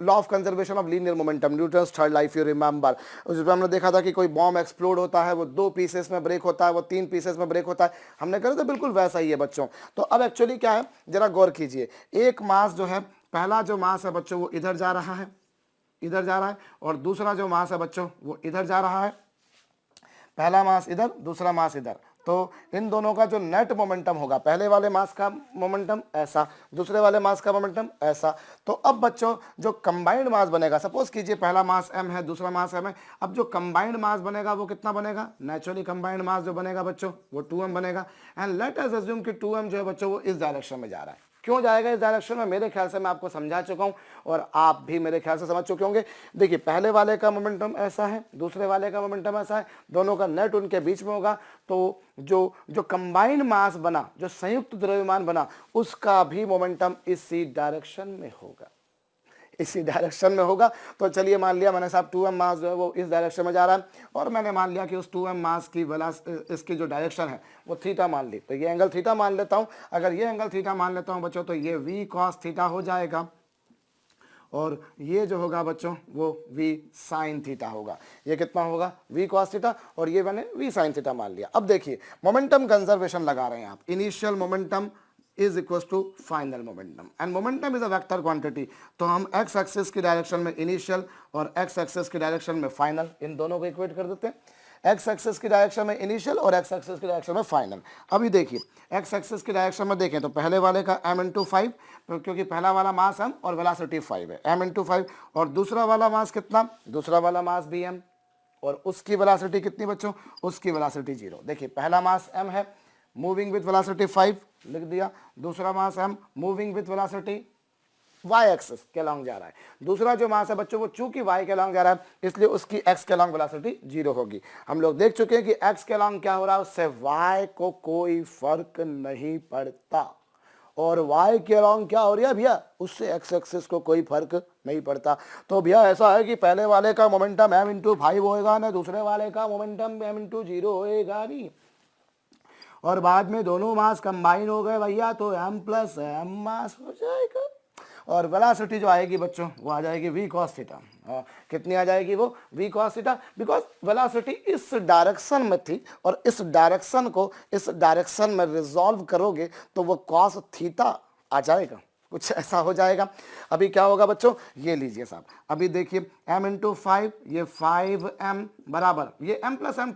Law of conservation of linear momentum, Newton's third law, if you remember, उसमें हमने देखा था कि कोई बॉम्ब एक्सप्लोड होता है, वो 2 पीसेस में ब्रेक होता है, वो 3 पीसेस में ब्रेक होता है, हमने करे थे, बिल्कुल वैसा ही है बच्चों। तो अब एक्चुअली क्या है, जरा गौर कीजिए, एक मास जो है, पहला जो मास है बच्चों वो इधर जा रहा है, इधर जा रहा है, और दूसरा जो मास है बच्चों वो इधर जा रहा है, पहला मास इधर, दूसरा मास इधर। तो इन दोनों का जो नेट मोमेंटम होगा, पहले वाले मास का मोमेंटम ऐसा, दूसरे वाले मास का मोमेंटम ऐसा। तो अब बच्चों जो कंबाइंड मास बनेगा, सपोज कीजिए पहला मास m है, दूसरा मास m है, अब जो कंबाइंड मास बनेगा वो कितना बनेगा, नेचुरली कंबाइंड मास जो बनेगा बच्चों वो 2m बनेगा। एंड लेट अस अज्यूम कि 2m जो है बच्चों वो इस डायरेक्शन में जा रहा है। क्यों जाएगा इस डायरेक्शन में, मेरे ख्याल से मैं आपको समझा चुका हूं और आप भी मेरे ख्याल से समझ चुके होंगे। देखिए पहले वाले का मोमेंटम ऐसा है, दूसरे वाले का मोमेंटम ऐसा है, दोनों का नेट उनके बीच में होगा। तो जो कंबाइंड मास बना, जो संयुक्त द्रव्यमान बना, उसका भी मोमेंटम इसी डायरेक्शन में होगा, इसी डायरेक्शन में होगा। तो चलिए मान लिया मैंने साहब 2m मास जो है वो इस डायरेक्शन में जा रहा है, और मैंने मान लिया कि उस 2m मास की इसकी जो डायरेक्शन है वो थीटा मान ली, तो ये एंगल थीटा मान लेता हूं। अगर ये एंगल थीटा मान लेता हूं बच्चों तो ये v cos थीटा हो जाएगा, और ये जो होगा बच्चों वो v sin थीटा होगा। ये कितना होगा, v cos थीटा, और ये मैंने v sin थीटा मान लिया। अब देखिए मोमेंटम कंजर्वेशन लगा रहे हैं आप, initial momentum is equals to final momentum and momentum is a vector quantity। तो हम x एक्सिस की डायरेक्शन में इनिशियल और x एक्सिस की डायरेक्शन में फाइनल, इन दोनों को इक्वेट कर देते हैं। x एक्सिस की डायरेक्शन में इनिशियल और x एक्सिस की डायरेक्शन में फाइनल। अभी देखिए x एक्सिस की डायरेक्शन में देखें तो पहले वाले का m into 5, क्योंकि पहला वाला मास m और वेलोसिटी 5 है, m into 5, और दूसरा वाला मास कितना, दूसरा वाला मास भी m, और उसकी वेलोसिटी कितनी बच्चों, उसकी वेलोसिटी 0। देखिए पहला मास m है, मूविंग विथ वेलोसिटी 5 लिख दिया, दूसरा मास m moving with velocity y axis के अलॉन्ग जा रहा है। दूसरा जो मास है बच्चों वो चूंकि y के अलॉन्ग जा रहा है इसलिए उसकी x के अलॉन्ग वेलोसिटी 0 होगी। हम लोग देख चुके हैं कि x के अलॉन्ग क्या हो रहा है, उससे y को कोई फर्क नहीं पड़ता, और y के अलॉन्ग क्या हो रही है भैया, उससे x एक्सिस को कोई फर्क नहीं पड़ता। तो भैया ऐसा है कि पहले वाले का मोमेंटम m इंटू 5 होएगा ना, दूसरे वाले का मोमेंटम m इंटू 0 होएगा नहीं, और बाद में दोनों मास कंबाइन हो गए भैया तो m प्लस m मास हो जाएगा। और वेलोसिटी जो आएगी बच्चों वो आ जाएगी v cos थीटा। कितनी आ जाएगी वो v cos theta, because velocity इस डायरेक्शन में थी और इस डायरेक्शन को इस डायरेक्शन में रिजॉल्व करोगे तो वो cos थीटा आ जाएगा, कुछ ऐसा हो जाएगा। अभी क्या होगा बच्चों, ये लीजिए साहब, अभी देखिए m इंटू 5, ये 5m बराबर ये m plus m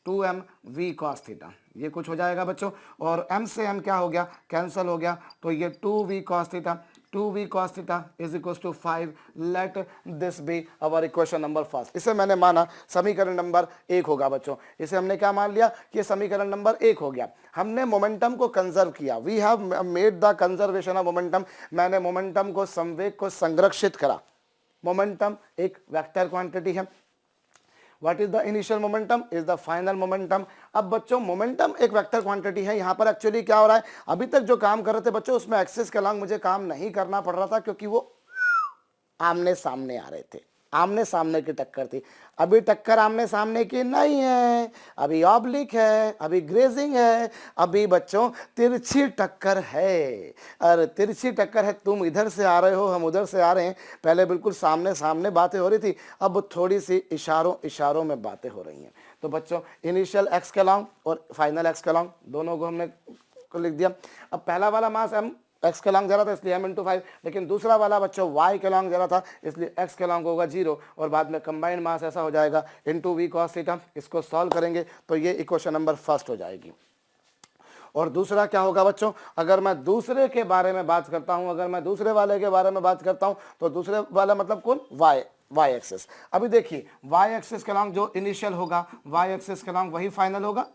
2m v cos theta, ये कुछ हो जाएगा बच्चों। और m से m क्या हो गया, कैंसिल हो गया, तो ये 2v cos theta, 2v cos theta is equal to 5। Let this be our equation number first. इसे मैंने माना समीकरण नंबर 1 होगा बच्चों। इसे हमने क्या मान लिया कि समीकरण नंबर 1 हो गया। हमने मोमेंटम को कंजर्व किया, we have made the conservation of momentum. मैंने मोमेंटम को, संवेग को संरक्षित करा। मोमेंटम एक वेक्टर क्वांटिटी है। What is the initial momentum is the final momentum। अब बच्चों मोमेंटम एक वेक्टर क्वांटिटी है। यहाँ पर एक्चुअली क्या हो रहा है, अभी तक जो काम कर रहे थे बच्चों उसमें एक्सिस के अलॉन्ग मुझे काम नहीं करना पड़ रहा था क्योंकि वो आमने सामने आ रहे थे, आमने सामने की टक्कर थी। अभी टक्कर आमने सामने की नहीं है, अभी ऑब्लिक है, अभी ग्रेजिंग है, अभी बच्चों तिरछी टक्कर है। अरे तिरछी टक्कर है, तुम इधर से आ रहे हो, हम उधर से आ रहे हैं। पहले बिल्कुल सामने सामने बातें हो रही थी, अब थोड़ी सी इशारों इशारों में बातें हो रही हैं। तो बच्चों इनिशियल एक्स के अलॉन्ग और फाइनल एक्स के अलॉन्ग दोनों को हमने लिख दिया। अब पहला वाला मास m x के लॉन्ग जा रहा था इसलिए m इंटू 5, लेकिन दूसरा वाला बच्चों y के लॉन्ग जा रहा था इसलिए x के लॉन्ग होगा 0, और बाद में कंबाइंड मास ऐसा हो जाएगा इंटू v cos थीटा। इसको सॉल्व करेंगे तो ये इक्वेशन नंबर फर्स्ट हो जाएगी। और दूसरा क्या होगा बच्चों, अगर मैं दूसरे के बारे में बात करता हूं, अगर मैं दूसरे वाले के बारे में बात करता हूं तो दूसरे वाला मतलब कौन, y एक्सिस। अभी देखिए y एक्सिस के लॉन्ग जो इनिशियल होगा, y एक्सिस के लॉन्ग वही फाइनल होगा।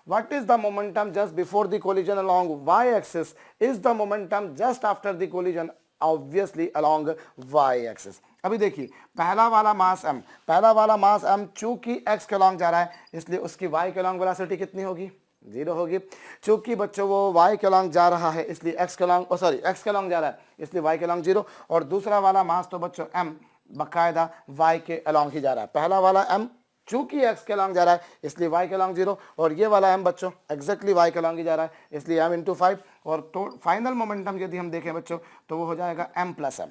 What is the momentum just before the collision along y-axis is the momentum just after the collision obviously along y-axis। अभी देखिए पहला वाला मास m, पहला वाला मास m चूंकि x के लॉन्ग जा रहा है इसलिए उसकी y के लॉन्ग वेलोसिटी कितनी होगी, 0 होगी। चूंकि बच्चों वो y के लॉन्ग जा रहा है इसलिए x के लॉन्ग x के लॉन्ग जा रहा है इसलिए y के लॉन्ग 0। और दूसरा वाला मास तो बच्चों m बाकायदा y के अलॉन्ग ही जा रहा है। पहला वाला m चूंकि x के लॉन्ग जा रहा है इसलिए y के लॉन्ग 0, और ये वाला m बच्चों एग्जैक्टली y के लॉन्ग ही जा रहा है इसलिए m इंटू 5। और तो फाइनल मोमेंटम यदि हम देखें बच्चों तो वो हो जाएगा m plus m।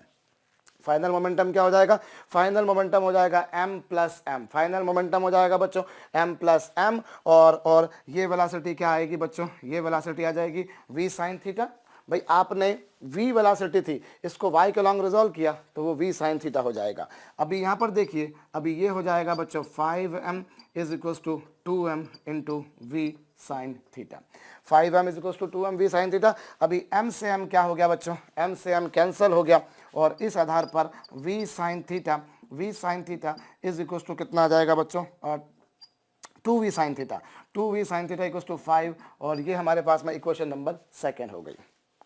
Final momentum क्या हो जाएगा, फाइनल मोमेंटम हो जाएगा m plus m। Final momentum हो जाएगा बच्चों m प्लस m। और ये वेलोसिटी क्या आएगी बच्चों, ये वेलोसिटी आ जाएगी v साइन थीटा। भाई आपने v वेलोसिटी थी इसको y के लॉन्ग रिजॉल्व किया तो वो v साइन थीटा हो जाएगा। अभी यहाँ पर देखिए अभी ये हो जाएगा बच्चों 5m is equal to 2m into v sine theta. 5m is equal to 2m v sine theta. अभी m से m क्या हो गया बच्चों, m से m कैंसिल हो गया, और इस आधार पर v sine theta is equal to कितना आ जाएगा बच्चों, 2v sine theta. 2v sine theta equal to 5, और ये हमारे पास में इक्वेशन नंबर सेकेंड हो गई।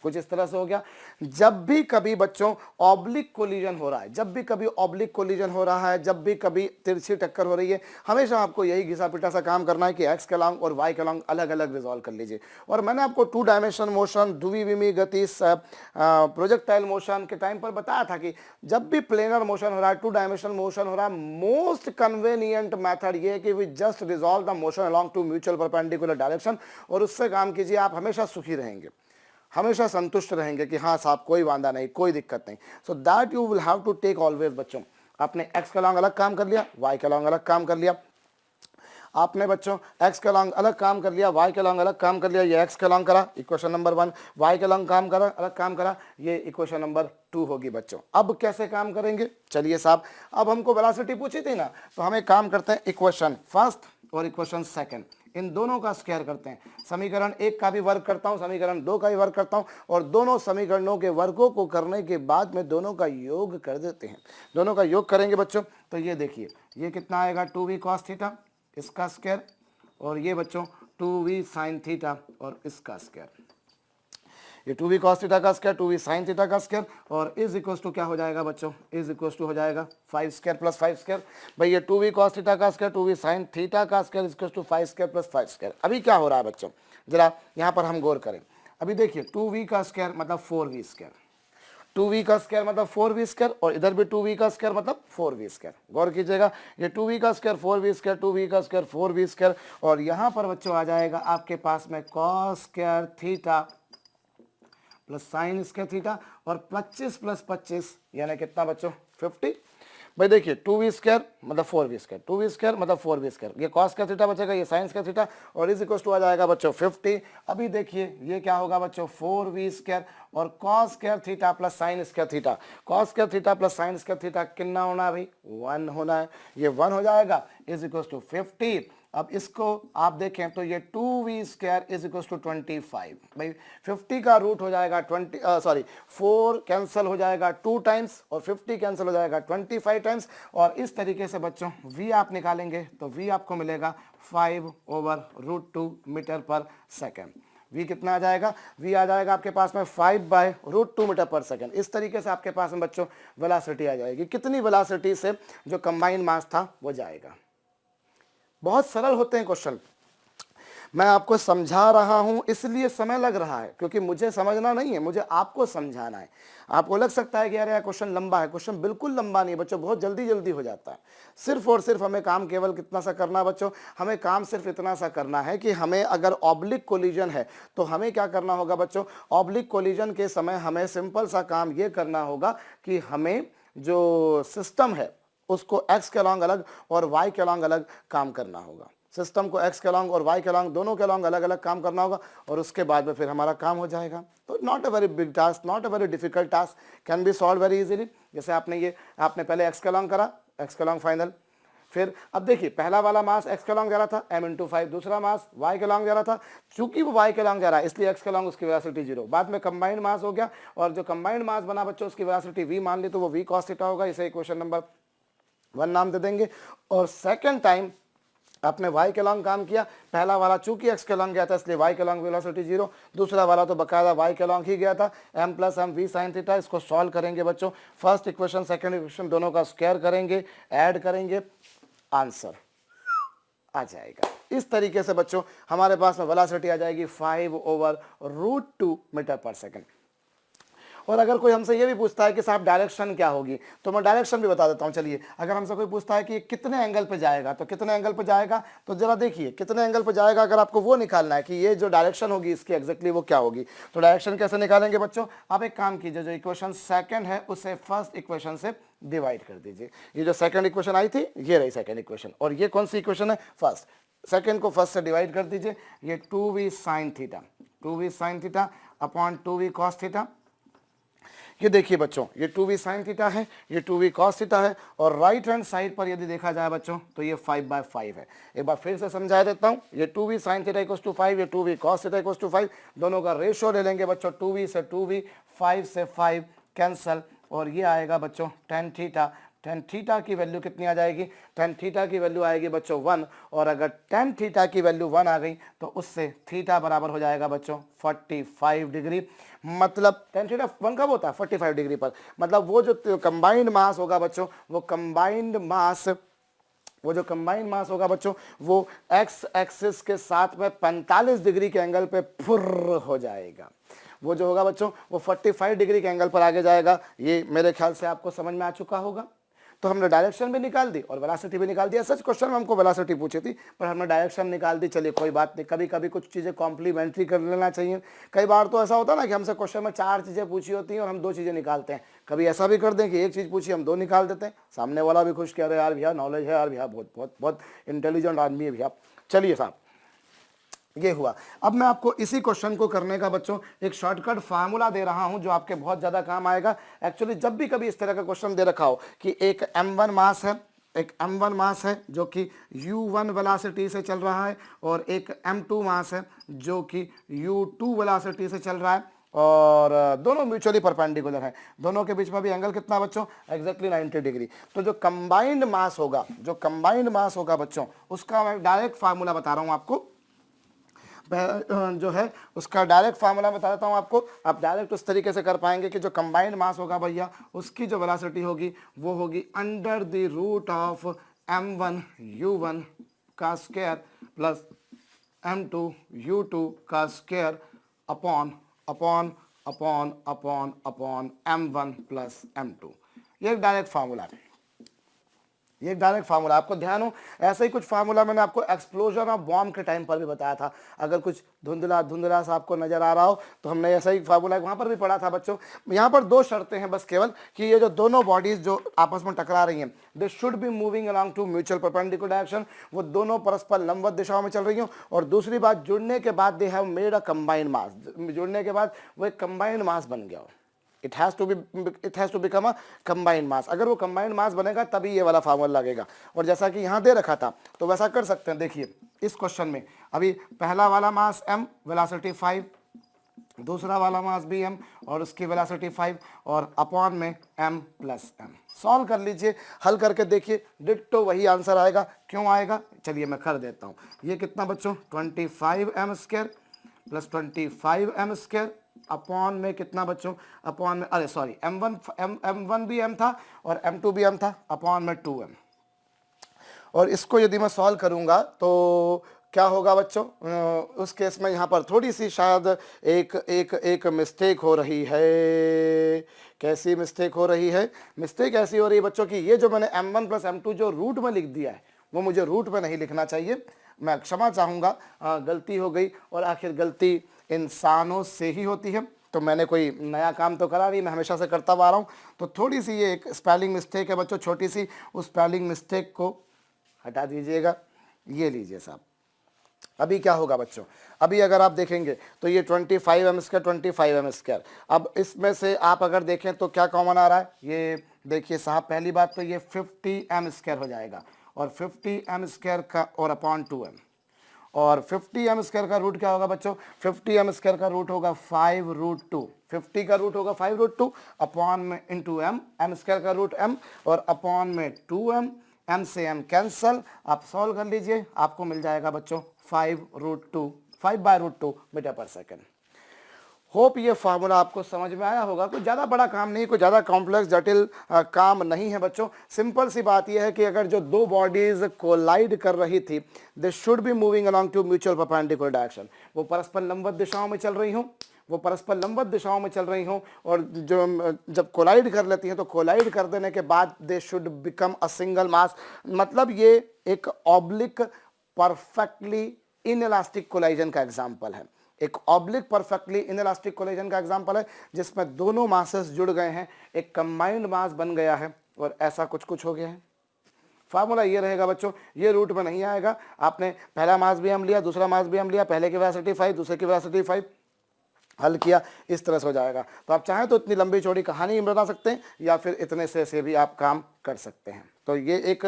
कुछ इस तरह से हो गया। जब भी कभी बच्चों ऑब्लिक कोलिजन हो रहा है, जब भी कभी ऑब्लिक कोलिजन हो रहा है, जब भी कभी तिरछी टक्कर हो रही है, हमेशा आपको यही घिसा पिटा सा काम करना है कि एक्स के लॉन्ग और वाई के लॉन्ग अलग अलग रिजॉल्व कर लीजिए। और मैंने आपको 2 डायमेंशन मोशन, द्विविमीय गति, प्रोजेक्टाइल मोशन के टाइम पर बताया था कि जब भी प्लेनर मोशन हो रहा है, 2 डायमेंशनल मोशन हो रहा है, मोस्ट कन्वीनियंट मेथड ये है कि we just resolve the motion along two mutual perpendicular direction, और उससे काम कीजिए, आप हमेशा सुखी रहेंगे, हमेशा संतुष्ट रहेंगे कि हाँ साहब कोई वांदा नहीं, कोई दिक्कत नहीं। So that you will have to take always. बच्चों आपने एक्स का लॉन्ग अलग काम कर लिया, वाई का लॉन्ग अलग काम कर लिया, आपने बच्चों एक्स का लॉन्ग अलग काम कर लिया, वाई का लॉन्ग अलग काम कर लिया, ये एक्स का लॉन्ग करा इक्वेशन नंबर 1, वाई का लॉन्ग काम करा अलग काम करा, ये इक्वेशन नंबर 2 होगी बच्चों। अब कैसे काम करेंगे, चलिए साहब, अब हमको वेलोसिटी पूछी थी ना, तो हमें काम करते हैं इक्वेशन फर्स्ट और इक्वेशन सेकंड, इन दोनों का स्क्वायर करते हैं। समीकरण 1 का भी वर्क करता हूं, समीकरण 2 का भी वर्क करता हूं, और दोनों समीकरणों के वर्गों को करने के बाद में दोनों का योग कर देते हैं। दोनों का योग करेंगे बच्चों तो ये देखिए ये कितना आएगा 2v cos थीटा, इसका स्क्वायर, और ये बच्चों 2v sin थीटा और इसका स्क्वायर। ये 2v cos थीटा का स्क्वायर, 2v sin थीटा का स्क्वायर, और इज इक्वल टू क्या हो जाएगा बच्चों, इज इक्वल टू हो जाएगा 5 स्क्वायर प्लस 5 स्क्वायर। भाई ये 2v cos थीटा का स्क्वायर, 2v sin थीटा का square is equal to 5 square plus 5 square. अभी क्या हो रहा है बच्चों, जरा यहाँ पर हम गौर करें। अभी देखिए 2v का स्क्वायर मतलब 4v स्क्वायर, 2v का स्क्वायर मतलब 4v स्क्वायर, और इधर भी 2v का स्क्वायर मतलब 4v स्क्वायर। गौर कीजिएगा, ये 2v का स्क्वायर 4v स्क्वायर, 2v का स्क्वायर 4v स्क्वायर, और यहाँ पर बच्चों आ जाएगा आपके पास में cos square theta plus sine square theta, और 25 प्लस 25 यानी कितना बच्चों 50। भाई देखिए 2v स्क्वायर मतलब 4v स्क्वायर, 2v स्क्वायर मतलब 4v स्क्वायर, ये कॉस का थीटा बचेगा, ये साइन का थीटा, और इज इक्वल टू आ जाएगा बच्चों 50। अभी देखिए ये क्या होगा बच्चों 4v स्क्वायर और cos square theta plus sine square theta, cos square theta plus sine square theta कितना होना है भाई 1 होना है, ये 1 हो जाएगा इज इक्वल टू 50। अब इसको आप देखें तो ये 2v square is equal to 25, भाई 50 का रूट हो जाएगा 4 कैंसिल हो जाएगा 2 टाइम्स, और 50 कैंसिल हो जाएगा 25 टाइम्स, और इस तरीके से बच्चों v आप निकालेंगे तो v आपको मिलेगा 5/√2 मीटर पर सेकेंड। v कितना आ जाएगा, v आ जाएगा आपके पास में 5/√2 मीटर पर सेकेंड। इस तरीके से आपके पास में बच्चों वेलोसिटी आ जाएगी। कितनी वेलोसिटी से जो कंबाइंड मास था वो जाएगा। बहुत सरल होते हैं क्वेश्चन, मैं आपको समझा रहा हूं इसलिए समय लग रहा है, क्योंकि मुझे समझना नहीं है, मुझे आपको समझाना है। आपको लग सकता है कि यार यह क्वेश्चन लंबा है, क्वेश्चन बिल्कुल लंबा नहीं है बच्चों, बहुत जल्दी जल्दी हो जाता है। सिर्फ और सिर्फ हमें काम केवल कितना सा करना है बच्चों, हमें काम सिर्फ इतना सा करना है कि हमें अगर ऑब्लिक कोलिजन है तो हमें क्या करना होगा बच्चों, ऑब्लिक कोलिजन के समय हमें सिंपल सा काम ये करना होगा कि हमें जो सिस्टम है उसको x के अलॉन्ग अलग और y के अलॉन्ग अलग काम करना होगा। सिस्टम को x के अलॉन्ग और y के अलॉन्ग, दोनों के अलॉन्ग अलग अलग काम करना होगा, और उसके बाद में फिर हमारा काम हो जाएगा। तो not a very big task, not a very difficult task, can be solve very easily. जैसे आपने पहले x के अलॉन्ग करा, x के अलॉन्ग फाइनल, फिर अब देखिए पहला वाला मास x के अलॉन्ग जा रहा था m×5, दूसरा मास y के अलॉन्ग जा रहा था, चूंकि वो y के अलॉन्ग जा रहा है इसलिए x के अलॉन्ग उसकी वेलोसिटी 0। बाद में कंबाइंड मास हो गया, और जो कंबाइंड मास बना बच्चों उसकी वेलोसिटी v मान ली तो वो v cos थीटा होगा। इसे इक्वेशन नंबर 1 नाम दे देंगे। और सेकंड टाइम आपने y के लॉन्ग काम किया, पहला वाला चूंकि x के लॉन्ग गया था इसलिए y के लॉन्ग वेलोसिटी 0, दूसरा वाला तो बकायदा y के लॉन्ग ही गया था, m plus m v sine theta. इसको सॉल्व करेंगे बच्चों, फर्स्ट इक्वेशन सेकंड इक्वेशन दोनों का स्क्वायर करेंगे, ऐड करेंगे, आंसर आ जाएगा। इस तरीके से बच्चों हमारे पास में वेलोसिटी आ जाएगी 5/√2 मीटर पर सेकंड। और अगर कोई हमसे ये भी पूछता है कि साहब डायरेक्शन क्या होगी, तो मैं डायरेक्शन भी बता देता हूँ। चलिए, अगर हमसे कोई पूछता है कि कितने एंगल पे जाएगा, तो कितने एंगल पे जाएगा, तो जरा देखिए कितने एंगल पे जाएगा। अगर आपको वो निकालना है कि ये जो डायरेक्शन होगी इसकी एग्जैक्टली वो क्या होगी, तो डायरेक्शन कैसे निकालेंगे बच्चों, आप एक काम कीजिए, जो इक्वेशन सेकंड है उसे फर्स्ट इक्वेशन से डिवाइड कर दीजिए। ये जो सेकंड इक्वेशन आई थी ये रही सेकंड इक्वेशन, और ये कौन सी इक्वेशन है, फर्स्ट। सेकंड को फर्स्ट से डिवाइड कर दीजिए, ये 2v sine theta upon 2v cos theta. ये देखिए बच्चों, ये 2v साइन थीटा है, ये 2v कॉस थीटा है, और राइट हैंड साइड पर यदि देखा जाए बच्चों तो ये 5/5 है। एक बार फिर से समझा देता हूँ, ये 2v sine theta equals to 5, ये 2v cos theta equals to 5, दोनों का रेशियो ले लेंगे बच्चों, 2v से 2v, 5 से 5 कैंसल, और ये आएगा बच्चों tan थीटा। tan थीटा की वैल्यू कितनी आ जाएगी, tan थीटा की वैल्यू आएगी बच्चों 1, और अगर tan थीटा की वैल्यू 1 आ गई तो उससे थीटा बराबर हो जाएगा बच्चों 45 डिग्री। मतलब tan थीटा 1 कब होता है, 45 डिग्री पर। मतलब वो जो कंबाइंड मास होगा बच्चों, वो कंबाइंड मास होगा बच्चों, वो एक्स एक्सिस के साथ में 45 डिग्री के एंगल पे फुर्र हो जाएगा। वो जो होगा बच्चों वो 45 डिग्री के एंगल पर आगे जाएगा। ये मेरे ख्याल से आपको समझ में आ चुका होगा। तो हमने डायरेक्शन भी निकाल दी और वेलोसिटी भी निकाल दिया। सच क्वेश्चन में हमको वेलोसिटी पूछी थी, पर हमने डायरेक्शन निकाल दी। चलिए कोई बात नहीं, कभी कभी कुछ चीज़ें कॉम्प्लीमेंट्री कर लेना चाहिए। कई बार तो ऐसा होता है ना कि हमसे क्वेश्चन में 4 चीज़ें पूछी होती हैं और हम 2 चीज़ें निकालते हैं। कभी ऐसा भी कर दें कि एक चीज़ पूछी हम 2 निकाल देते हैं, सामने वाला भी खुश कह रहे यार भैया नॉलेज है, यार भैया बहुत बहुत बहुत इंटेलिजेंट आदमी है भैया। चलिए साहब, ये हुआ। अब मैं आपको इसी क्वेश्चन को करने का बच्चों एक शॉर्टकट फार्मूला दे रहा हूं जो आपके बहुत ज़्यादा काम आएगा। एक्चुअली जब भी कभी इस तरह का क्वेश्चन दे रखा हो कि एक m1 मास है जो कि u1 वेलोसिटी से चल रहा है, और एक m2 मास है जो कि u2 वेलोसिटी से चल रहा है, और दोनों म्यूचुअली परपेंडिकुलर हैं। दोनों के बीच में भी एंगल कितना बच्चों, एग्जैक्टली 90 डिग्री। तो जो कंबाइंड मास होगा बच्चों, उसका मैं डायरेक्ट फार्मूला बता रहा हूं आपको, जो है उसका डायरेक्ट फार्मूला बता देता हूं आपको। आप डायरेक्ट उस तरीके से कर पाएंगे कि जो कंबाइंड मास होगा भैया, उसकी जो वेलोसिटी होगी वो होगी under the root of m1 u1 का स्क्वायर प्लस m2 u2 का square upon upon upon upon upon m1 plus m2। ये एक डायरेक्ट फार्मूला है, ये एक डायरेक्ट फार्मूला। आपको ध्यान हो, ऐसा ही कुछ फार्मूला मैंने आपको एक्सप्लोजन ऑफ बॉम्ब के टाइम पर भी बताया था। अगर कुछ धुंधला धुंधला सा आपको नजर आ रहा हो तो हमने ऐसा ही फार्मूला वहां पर भी पढ़ा था बच्चों। यहाँ पर दो शर्तें हैं बस केवल, कि ये जो दोनों बॉडीज जो आपस में टकरा रही हैं, they should be moving along two mutual perpendicular direction, वो दोनों परस्पर लंबवत दिशाओं में चल रही हो। और दूसरी बात, जुड़ने के बाद they have made a combined mass, जुड़ने के बाद वो एक कंबाइंड मास बन गया हो। It has to become a combined mass. अगर वो कंबाइंड मास बनेगा तभी ये वाला फार्मूला लगेगा। और जैसा कि यहाँ दे रखा था तो वैसा कर सकते हैं। देखिए इस क्वेश्चन में अभी पहला वाला मास m, वेलोसिटी 5, दूसरा वाला मास भी m और उसकी वेलोसिटी 5, और अपॉन में m प्लस m। सॉल्व कर लीजिए, हल करके देखिए, डिट्टो वही आंसर आएगा। क्यों आएगा, चलिए मैं कर देता हूँ। ये कितना बच्चों, 25m² प्लस 25m² अपॉन में कितना बच्चों, अपॉन में, अरे सॉरी, m1 भी m था और m2 भी m था, अपॉन में 2m। और इसको यदि मैं सॉल्व करूंगा तो क्या होगा बच्चों, उस केस में यहाँ पर थोड़ी सी शायद एक मिस्टेक हो रही है। कैसी मिस्टेक हो रही है, मिस्टेक ऐसी हो रही है बच्चों कि ये जो मैंने m1 प्लस m2 जो रूट में लिख दिया है वो मुझे रूट में नहीं लिखना चाहिए। मैं क्षमा चाहूँगा, गलती हो गई। और आखिर गलती इंसानों से ही होती है, तो मैंने कोई नया काम तो करा नहीं, मैं हमेशा से करता आ रहा हूँ। तो थोड़ी सी ये एक स्पेलिंग मिस्टेक है बच्चों, छोटी सी। उस स्पेलिंग मिस्टेक को हटा दीजिएगा। ये लीजिए साहब, अभी क्या होगा बच्चों, अभी अगर आप देखेंगे तो ये 25m², 25m²। अब इसमें से आप अगर देखें तो क्या कॉमन आ रहा है, ये देखिए साहब, पहली बात तो ये 50m² हो जाएगा, और 50m² का और अपॉन 2m, और 50m² का रूट क्या होगा बच्चों, 50m² का रूट होगा 5√2, 50 का रूट होगा 5√2 अपॉन में इंटू m, m² का रूट m और अपॉन में 2m, m से m कैंसल। आप सॉल्व कर लीजिए, आपको मिल जाएगा बच्चों 5√2, 5/√2 मीटर पर सेकेंड। होप ये फार्मूला आपको समझ में आया होगा। कोई ज़्यादा बड़ा काम नहीं, कोई ज़्यादा कॉम्प्लेक्स जटिल काम नहीं है बच्चों। सिंपल सी बात यह है कि अगर जो दो बॉडीज कोलाइड कर रही थी, they should be moving along two mutual perpendicular direction, वो परस्पर लंबवत दिशाओं में चल रही हूँ, वो परस्पर लंबवत दिशाओं में चल रही हों। और जो जब कोलाइड कर लेती हैं तो कोलाइड कर देने के बाद they should become a single mass. मतलब ये एक ऑब्लिक परफेक्टली इनइलास्टिक कोलाइजन का एग्जाम्पल है, एक ऑब्लिक परफेक्टली इनइलास्टिक कोलिजन का एग्जांपल है, जिसमें दोनों मासेस जुड़ गए हैं, एक कंबाइंड मास बन गया है और ऐसा कुछ हो गया है। फार्मूला ये रहेगा बच्चों, ये रूट में नहीं आएगा। आपने पहला मास भी हम लिया, दूसरा मास भी हम लिया, पहले की वेलोसिटी 5, दूसरे की वेलोसिटी 5, हल किया, इस तरह से हो जाएगा। तो आप चाहें तो इतनी लंबी चौड़ी कहानी बना सकते हैं, या फिर इतने से भी आप काम कर सकते हैं। तो ये एक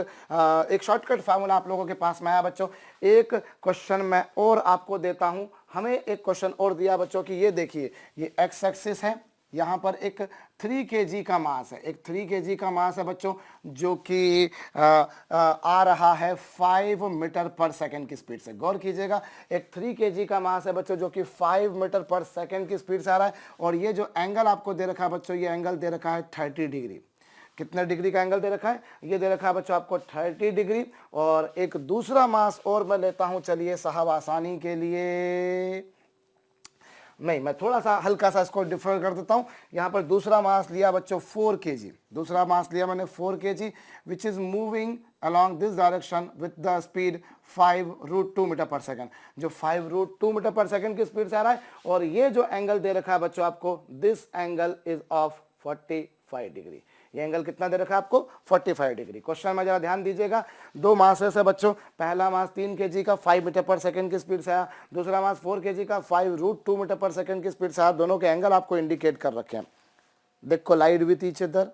शॉर्टकट फार्मूला आप लोगों के पास में आया बच्चों। एक क्वेश्चन मैं और आपको देता हूं। हमें एक क्वेश्चन और दिया बच्चों कि ये देखिए, ये एक्स एक्सिस है, यहाँ पर एक 3 kg का मास है, एक 3 kg का मास है बच्चों, जो कि आ रहा है 5 मीटर पर सेकंड की स्पीड से। गौर कीजिएगा, एक 3 kg का मास है बच्चों जो कि 5 मीटर पर सेकंड की स्पीड से आ रहा है। और ये जो एंगल आपको दे रखा है बच्चों, ये एंगल दे रखा है 30 डिग्री। कितने डिग्री का एंगल दे रखा है, ये दे रखा है बच्चों आपको 30 डिग्री। और एक दूसरा मास और मैं लेता हूं, चलिए साहब आसानी के लिए, नहीं मैं थोड़ा सा हल्का सा इसको डिफर कर देता हूं। यहां पर दूसरा मास लिया बच्चों 4 kg, दूसरा मास लिया मैंने 4 kg, which is moving along this direction with the speed 5√2 metre per second, जो 5√2 मीटर पर सेकंड की स्पीड से आ रहा है। और ये जो एंगल दे रखा है बच्चों आपको, this angle is of 45 degree. ये एंगल कितना दे रखा है आपको, 45 डिग्री। क्वेश्चन में जरा ध्यान दीजिएगा, दो मासेस है बच्चों, पहला मास 3 kg का 5 मीटर पर सेकंड की स्पीड से आया, दूसरा मास 4 kg का 5√2 मीटर पर सेकंड की स्पीड से आया। दोनों के एंगल आपको इंडिकेट कर रखे हैं। They collide with each other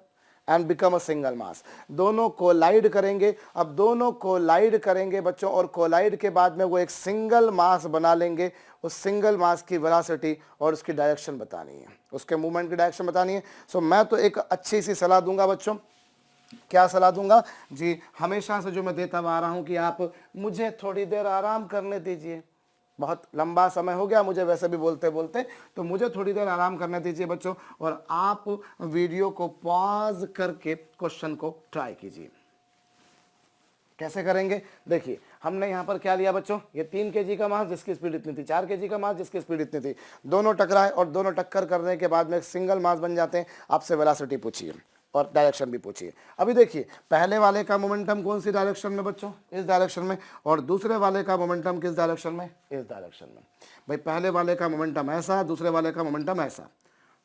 and become a single mass. दोनों कोलाइड करेंगे, अब दोनों कोलाइड करेंगे बच्चों, और कोलाइड के बाद में वो एक सिंगल मास बना लेंगे। उस सिंगल मास की वेलोसिटी और उसकी डायरेक्शन बतानी है, उसके मूवमेंट की डायरेक्शन बतानी है। सो मैं तो एक अच्छी सी सलाह दूंगा बच्चों। क्या सलाह दूंगा जी, हमेशा से जो मैं देता आ रहा हूं कि आप मुझे थोड़ी देर आराम करने दीजिए। बहुत लंबा समय हो गया मुझे वैसे भी बोलते बोलते, तो मुझे थोड़ी देर आराम करने दीजिए बच्चों, और आप वीडियो को पॉज करके क्वेश्चन को ट्राई कीजिए। कैसे करेंगे? देखिए हमने यहाँ पर क्या लिया बच्चों, ये 3 kg का मास जिसकी स्पीड इतनी थी, 4 kg का मास जिसकी स्पीड इतनी थी, दोनों टकराए और दोनों टक्कर करने के बाद में एक सिंगल मास बन जाते हैं। आपसे वेलोसिटी पूछिए और डायरेक्शन भी पूछिए। अभी देखिए पहले वाले का मोमेंटम कौन सी डायरेक्शन में बच्चों, इस डायरेक्शन में, और दूसरे वाले का मोमेंटम किस डायरेक्शन में, इस डायरेक्शन में। भाई पहले वाले का मोमेंटम ऐसा, दूसरे वाले का मोमेंटम ऐसा,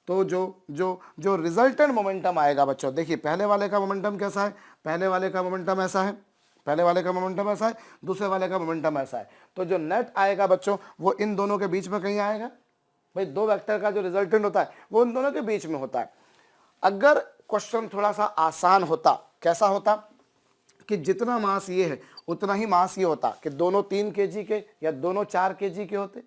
तो जो जो जो रिजल्टेंट मोमेंटम आएगा बच्चों, देखिए पहले वाले का मोमेंटम कैसा है, पहले वाले का मोमेंटम ऐसा है, पहले वाले का मोमेंटम ऐसा है, दूसरे वाले का मोमेंटम ऐसा है, तो जो नेट आएगा बच्चों वो इन दोनों के बीच में कहीं आएगा। भाई दो वेक्टर का जो रिजल्टेंट होता है वो उन दोनों के बीच में होता है। अगर क्वेश्चन थोड़ा सा आसान होता, कैसा होता कि जितना मास ये है उतना ही मास ये होता, कि दोनों 3 kg के या दोनों 4 kg के होते,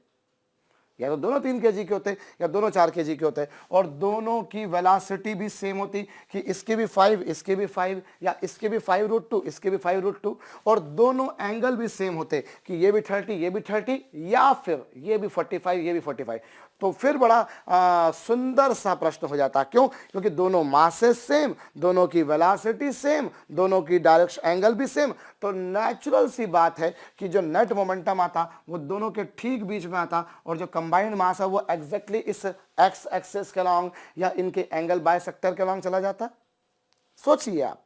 या तो दोनों 3 kg के होते या दोनों 4 kg के होते, और दोनों की वेलोसिटी भी सेम होती, कि इसके भी 5 इसके भी 5, या इसके भी 5√2 इसके भी 5√2, और दोनों एंगल भी सेम होते, कि ये भी 30 ये भी 30, या फिर ये भी 45 ये भी 45। तो फिर बड़ा सुंदर सा प्रश्न हो जाता। क्यों? क्योंकि दोनों मासेस सेम, दोनों की वेलोसिटी सेम, दोनों की डायरेक्शन एंगल भी सेम, तो नेचुरल सी बात है कि जो नेट मोमेंटम आता वो दोनों के ठीक बीच में आता, और जो कंबाइंड मास है वो एग्जैक्टली इस एक्स एक्सिस के अलॉन्ग या इनके एंगल बायसेक्टर के अलॉन्ग चला जाता। सोचिए आप,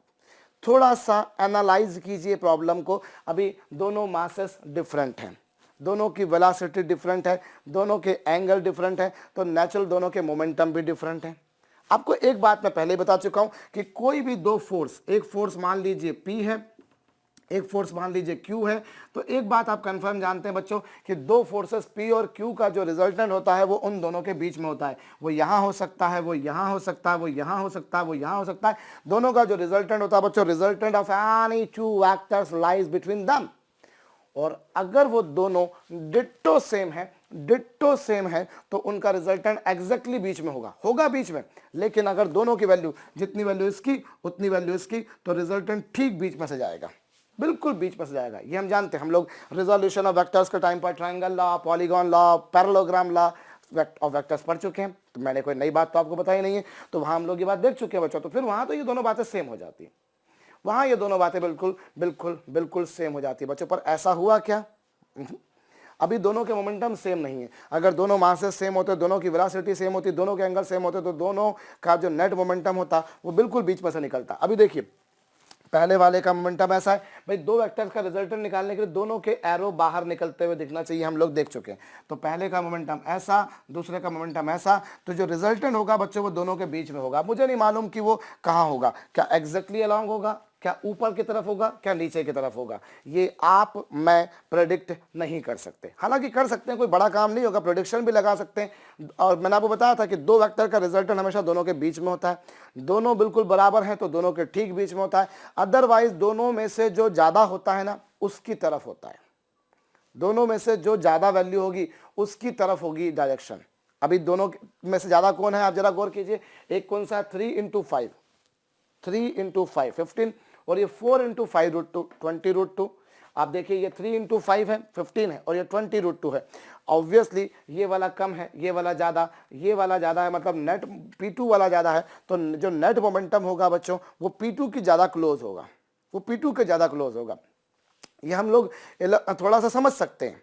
थोड़ा सा एनालाइज कीजिए प्रॉब्लम को। अभी दोनों मासेस डिफरेंट हैं, दोनों की वेलोसिटी डिफरेंट है, दोनों के एंगल डिफरेंट है, तो नेचुरल दोनों के मोमेंटम भी डिफरेंट है। आपको एक बात मैं पहले बता चुका हूं कि कोई भी दो फोर्स, एक फोर्स मान लीजिए P है, एक फोर्स मान लीजिए Q है, तो एक बात आप कंफर्म जानते हैं बच्चों कि दो फोर्सेस P और Q का जो रिजल्टेंट होता है वो उन दोनों के बीच में होता है। वो यहां हो सकता है, वो यहां हो सकता है, वो यहां हो सकता है, वो यहां हो सकता है। दोनों का जो रिजल्टेंट होता है बच्चों, resultant of any two vectors lies between them. और अगर वो दोनों डिट्टो सेम है, डिट्टो सेम है, तो उनका रिजल्टेंट एग्जैक्टली बीच में होगा बीच में। लेकिन अगर दोनों की वैल्यू, जितनी वैल्यू इसकी उतनी वैल्यू इसकी, तो रिजल्टेंट ठीक बीच में से जाएगा, बिल्कुल बीच में से जाएगा। ये हम जानते हैं, हम लोग रिजोल्यूशन ऑफ वेक्टर्स के टाइम पर triangle law, polygon law, parallelogram law of vectors पढ़ चुके हैं, तो मैंने कोई नई बात तो आपको बताई नहीं है, तो वहां हम लोग ये बात देख चुके हैं बच्चों। तो फिर वहां तो ये दोनों बातें सेम हो जाती है, वहां ये दोनों बातें बिल्कुल बिल्कुल बिल्कुल सेम हो जाती है बच्चों। पर ऐसा हुआ क्या? अभी दोनों के मोमेंटम सेम नहीं है। अगर दोनों मासेस सेम होते, दोनों की वेलोसिटी सेम होती, दोनों के एंगल सेम होते, तो दोनों का जो नेट मोमेंटम होता वो बिल्कुल बीच में से निकलता। अभी देखिए पहले वाले का मोमेंटम ऐसा है, भाई दो वेक्टर्स का रिजल्टेंट निकालने के लिए दोनों के एरो बाहर निकलते हुए दिखना चाहिए, हम लोग देख चुके हैं। तो पहले का मोमेंटम ऐसा, दूसरे का मोमेंटम ऐसा, तो जो रिजल्टेंट होगा बच्चों वो दोनों के बीच में होगा। मुझे नहीं मालूम कि वो कहाँ होगा, क्या एग्जैक्टली अलॉन्ग होगा, क्या ऊपर की तरफ होगा, क्या नीचे की तरफ होगा, ये आप मैं प्रेडिक्ट नहीं कर सकते। हालांकि कर सकते हैं, कोई बड़ा काम नहीं होगा, प्रेडिक्शन भी लगा सकते हैं। और मैंने आपको बताया था कि दो वेक्टर का रिजल्टेंट हमेशा दोनों के बीच में होता है, दोनों बिल्कुल बराबर हैं तो दोनों के ठीक बीच में होता है। अदरवाइज दोनों में से जो ज्यादा होता है ना उसकी तरफ होता है, दोनों में से जो ज्यादा वैल्यू होगी उसकी तरफ होगी डायरेक्शन। अभी दोनों में से ज्यादा कौन है, आप जरा गौर कीजिए। एक कौन सा, 3 × 5, 3 × 5 15, और ये 4 × 5√2 20√2। आप देखिए ये 3 × 5 है 15 है, और ये 20√2 है। ऑब्वियसली ये वाला कम है, ये वाला ज्यादा, ये वाला ज्यादा है, मतलब नेट P2 वाला ज्यादा है, तो जो नेट मोमेंटम होगा बच्चों वो P2 की ज्यादा क्लोज होगा, वो P2 के ज्यादा क्लोज होगा। ये हम लोग थोड़ा सा समझ सकते हैं।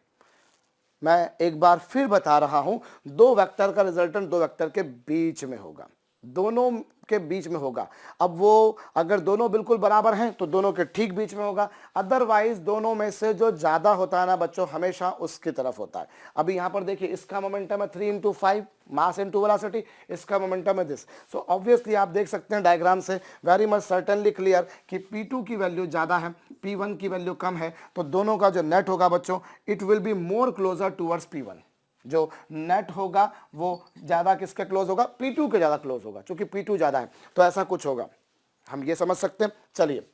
मैं एक बार फिर बता रहा हूं, दो वेक्टर का रिजल्टेंट दो वेक्टर के बीच में होगा, दोनों के बीच में होगा। अब वो अगर दोनों बिल्कुल बराबर हैं तो दोनों के ठीक बीच में होगा, अदरवाइज दोनों में से जो ज्यादा होता है ना बच्चों हमेशा उसकी तरफ होता है। अभी यहां पर देखिए इसका मोमेंटम है 3 × 5 मास इनटू वेलोसिटी, इसका मोमेंटम है दिस। सो ऑब्वियसली आप देख सकते हैं डायग्राम से वेरी मच सर्टेनली क्लियर कि P2 की वैल्यू ज्यादा है, P1 की वैल्यू कम है, तो दोनों का जो नेट होगा बच्चों it will be more closer towards P1। जो नेट होगा वो ज्यादा किसके क्लोज होगा, P2 के ज्यादा क्लोज होगा, क्योंकि P2 ज्यादा है, तो ऐसा कुछ होगा, हम ये समझ सकते हैं। चलिए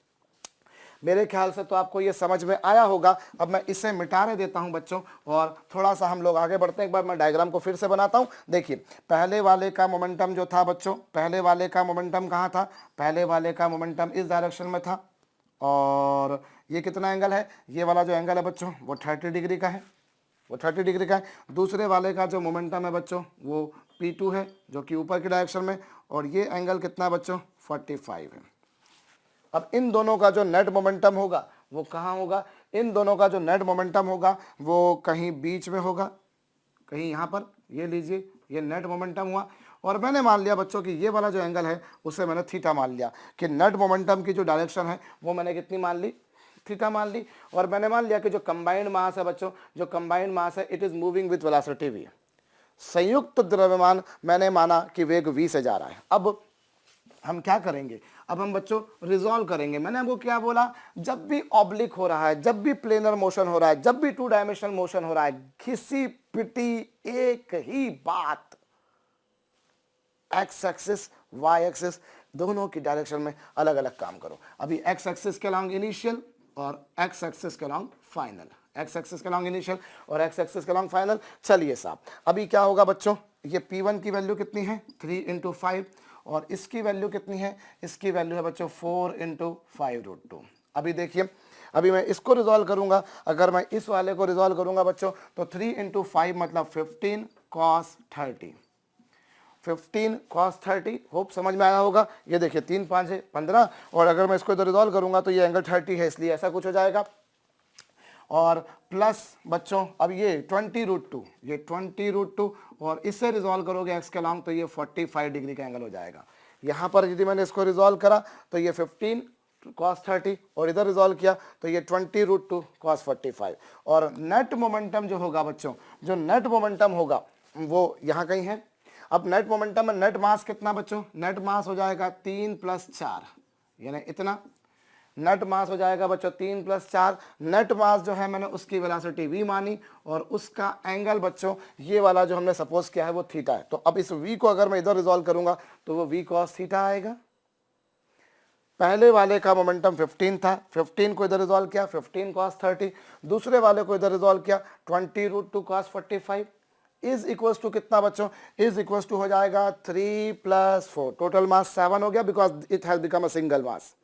मेरे ख्याल से तो आपको ये समझ में आया होगा। अब मैं इसे मिटाने देता हूं बच्चों और थोड़ा सा हम लोग आगे बढ़ते हैं। एक बार मैं डायग्राम को फिर से बनाता हूं। देखिए पहले वाले का मोमेंटम जो था बच्चों, पहले वाले का मोमेंटम कहाँ था, पहले वाले का मोमेंटम इस डायरेक्शन में था, और ये कितना एंगल है, ये वाला जो एंगल है बच्चों वो 30 डिग्री का है, वो 30 डिग्री का है। दूसरे वाले का जो मोमेंटम है बच्चों वो P2 है जो कि ऊपर की डायरेक्शन में, और ये एंगल कितना बच्चों 45 है। अब इन दोनों का जो नेट मोमेंटम होगा वो कहाँ होगा, इन दोनों का जो नेट मोमेंटम होगा वो कहीं बीच में होगा, कहीं यहाँ पर, ये लीजिए ये नेट मोमेंटम हुआ। और मैंने मान लिया बच्चों कि ये वाला जो एंगल है उसे मैंने थीटा मान लिया, कि नेट मोमेंटम की जो डायरेक्शन है वो मैंने कितनी मान ली, थीटा मान ली। और मैंने मान लिया कि जो कंबाइंड मास है बच्चों, जो कंबाइंड मास है it is moving with velocity v। संयुक्त द्रव्यमान मैंने माना कि वेग v से जा रहा है। अब हम क्या करेंगे, अब हम बच्चों रिजॉल्व करेंगे। मैंने आपको क्या बोला, जब भी ऑब्लिक हो रहा है, जब भी प्लेनर मोशन हो रहा है, जब भी टू डायमेंशनल मोशन हो रहा है, घिसी पिटी एक ही बात, एक्स एक्सिस वाई एक्सिस दोनों की डायरेक्शन में अलग अलग काम करो। अभी एक्स एक्सिस के अलॉन्ग इनिशियल और एक्स एक्सिस के अलॉन्ग फाइनल, एक्स एक्सिस के अलॉन्ग इनिशियल और एक्स एक्सिस के अलॉन्ग फाइनल। चलिए साहब, अभी क्या होगा बच्चों, ये P1 की वैल्यू कितनी है 3 × 5 और इसकी वैल्यू कितनी है, इसकी वैल्यू है बच्चों 4 × 5√2। अभी देखिए, अभी मैं इसको रिजॉल्व करूंगा, अगर मैं इस वाले को रिजॉल्व करूंगा बच्चों तो 3 × 5 मतलब 15 cos 30, 15 cos 30, होप समझ में आया होगा। ये देखिए 3 5 है 15 और अगर मैं इसको इधर रिजॉल्व करूंगा तो ये एंगल 30 है, इसलिए ऐसा कुछ हो जाएगा। और प्लस बच्चों अब ये 20√2, ये 20√2 और इससे रिजॉल्व करोगे एक्स के लॉन्ग तो ये 45 डिग्री का एंगल हो जाएगा। यहाँ पर यदि मैंने इसको रिजॉल्व करा तो ये 15 cos 30 और इधर रिजॉल्व किया तो ये 20√2 cos 45। और नेट मोमेंटम जो होगा बच्चों, जो नेट मोमेंटम होगा वो यहाँ कहीं है। अब नेट मोमेंटम में नेट मास कितना बच्चों, नेट मास हो जाएगा 3 + 4, यानी इतना नेट मास हो जाएगा बच्चों 3 + 4। नेट मास जो है मैंने उसकी वेलोसिटी v मानी और उसका एंगल बच्चों ये वाला जो हमने सपोज किया है वो थीटा है। तो अब इस v को अगर मैं इधर रिजॉल्व करूंगा तो वो v cos थीटा आएगा। पहले वाले का मोमेंटम 15 था, 15 को इधर रिजॉल्व किया 15 cos 30, दूसरे वाले को इधर रिजॉल्व किया 20√2 cos 45 इज इक्वल्स टू कितना बच्चों, इज इक्वल्स टू हो जाएगा 3 + 4, टोटल मास 7 हो गया because it has become a single mass.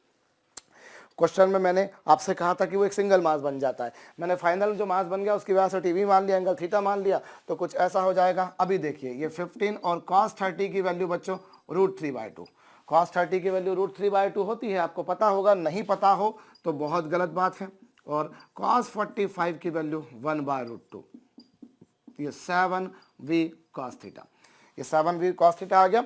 Question में मैंने आपसे कहा था कि वो एक सिंगल मास बन जाता है, मैंने फाइनल जो मास बन गया उसकी वजह से टीवी मान लिया, एंगल थीटा मान लिया, तो कुछ ऐसा हो जाएगा। अभी देखिए ये 15 और cos 30 की वैल्यू बच्चों √3/2, cos 30 की वैल्यू √3/2 होती है, आपको पता होगा, नहीं पता हो तो बहुत गलत बात है। और cos 45 की वैल्यू 1/√2, ये 7v cos थीटा, ये 7v cos थीटा आ गया।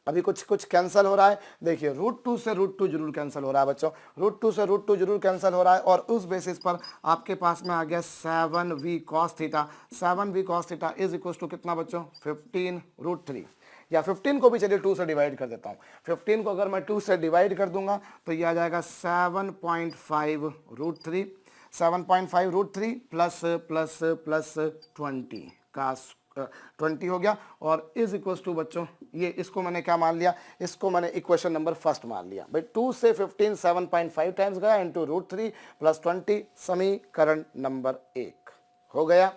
अभी कुछ कैंसिल हो रहा है, देखिए √2 से √2 जरूर कैंसिल हो रहा है बच्चों, √2 से √2 जरूर कैंसिल हो रहा है और उस बेसिस पर आपके पास में आ गया 7v cos theta. 7v cos theta is equal to कितना बच्चों 15√3, या 15 को भी चलिए 2 से डिवाइड कर देता हूँ। 15 को अगर मैं 2 से डिवाइड कर दूंगा तो ये आ जाएगा 7.5√3, 7.5√3 प्लस 20 का 20 हो गया और इज इक्वल्स टू बच्चों ये इसको मैंने क्या मान लिया, इसको मैंने इक्वेशन नंबर फर्स्ट मान लिया भाई। 2 से 15 7.5 टाइम्स गया इंटू √3 + 20, समीकरण नंबर 1 हो गया।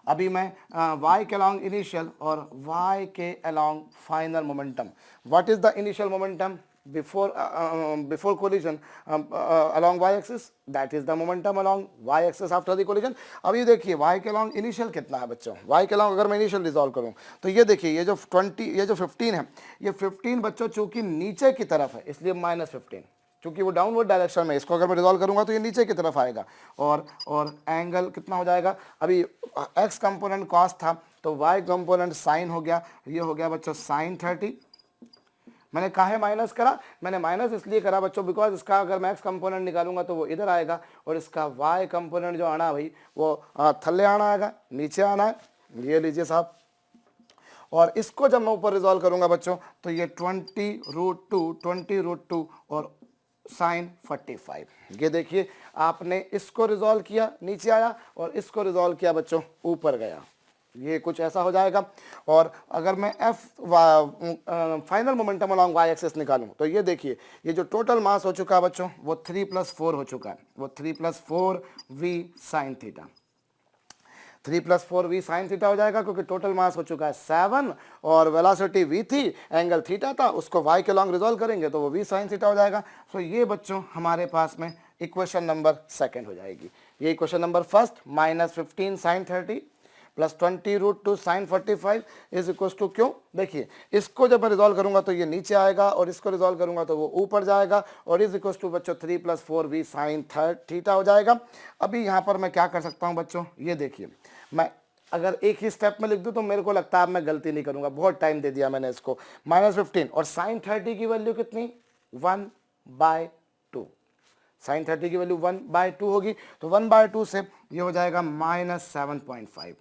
अभी मैं y के अलॉन्ग इनिशियल और y के along final momentum, what is the initial momentum before collision along y axis, that is the momentum along y axis after the collision। अब ये देखिए y के along इनिशियल कितना है बच्चों, y के along अगर मैं इनिशियल रिजॉल्व करूं तो ये देखिए ये जो 15 है, ये 15 बच्चों चूंकि नीचे की तरफ है इसलिए -15, क्योंकि वो डाउनवर्ड डायरेक्शन में, इसको अगर मैं रिजॉल्व करूंगा तो ये नीचे की तरफ आएगा। और एंगल कितना हो जाएगा, अभी x कंपोनेंट cos था तो y कंपोनेंट sin हो गया, ये हो गया बच्चों sin 30। मैंने काहे माइनस करा, मैंने माइनस इसलिए करा बच्चों बिकॉज इसका अगर मैं एक्स कंपोनेंट निकालूंगा तो वो इधर आएगा और इसका वाई कंपोनेंट जो आना भाई वो थल्ले आना आएगा, नीचे आना है, ये लीजिए साहब। और इसको जब मैं ऊपर रिजॉल्व करूंगा बच्चों तो ये 20√2 और साइन 45, ये देखिए आपने इसको रिजॉल्व किया नीचे आया और इसको रिजॉल्व किया बच्चों ऊपर गया, ये कुछ ऐसा हो जाएगा। और अगर मैं final momentum along y axis निकालूं तो ये देखिए ये जो टोटल मास हो चुका है बच्चों वो 3 + 4 हो चुका है, वो 3 + 4v sin theta, 3 + 4v sin theta हो जाएगा क्योंकि टोटल मास हो चुका है 7 और वेलोसिटी v थी, एंगल थीटा था, उसको y के लॉन्ग रिजॉल्व करेंगे तो वो v sin थीटा हो जाएगा। सो ये बच्चों हमारे पास में इक्वेशन नंबर सेकंड हो जाएगी। ये equation number first -15 sin 30 plus 20√2 sine 45 is equal to, क्यों, देखिए इसको जब मैं रिजॉल्व करूंगा तो ये नीचे आएगा और इसको रिजॉल्व करूंगा तो वो ऊपर जाएगा और इज इक्वल टू बच्चों 3 + 4v साइन थीटा हो जाएगा। अभी यहाँ पर मैं क्या कर सकता हूँ बच्चों, ये देखिए मैं अगर एक ही स्टेप में लिख दूं तो मेरे को लगता है मैं गलती नहीं करूंगा, बहुत टाइम दे दिया मैंने इसको। -15 और साइन 30 की वैल्यू कितनी, 1/2, साइन 30 की वैल्यू 1/2 होगी, तो 1/2 से ये हो जाएगा -7.5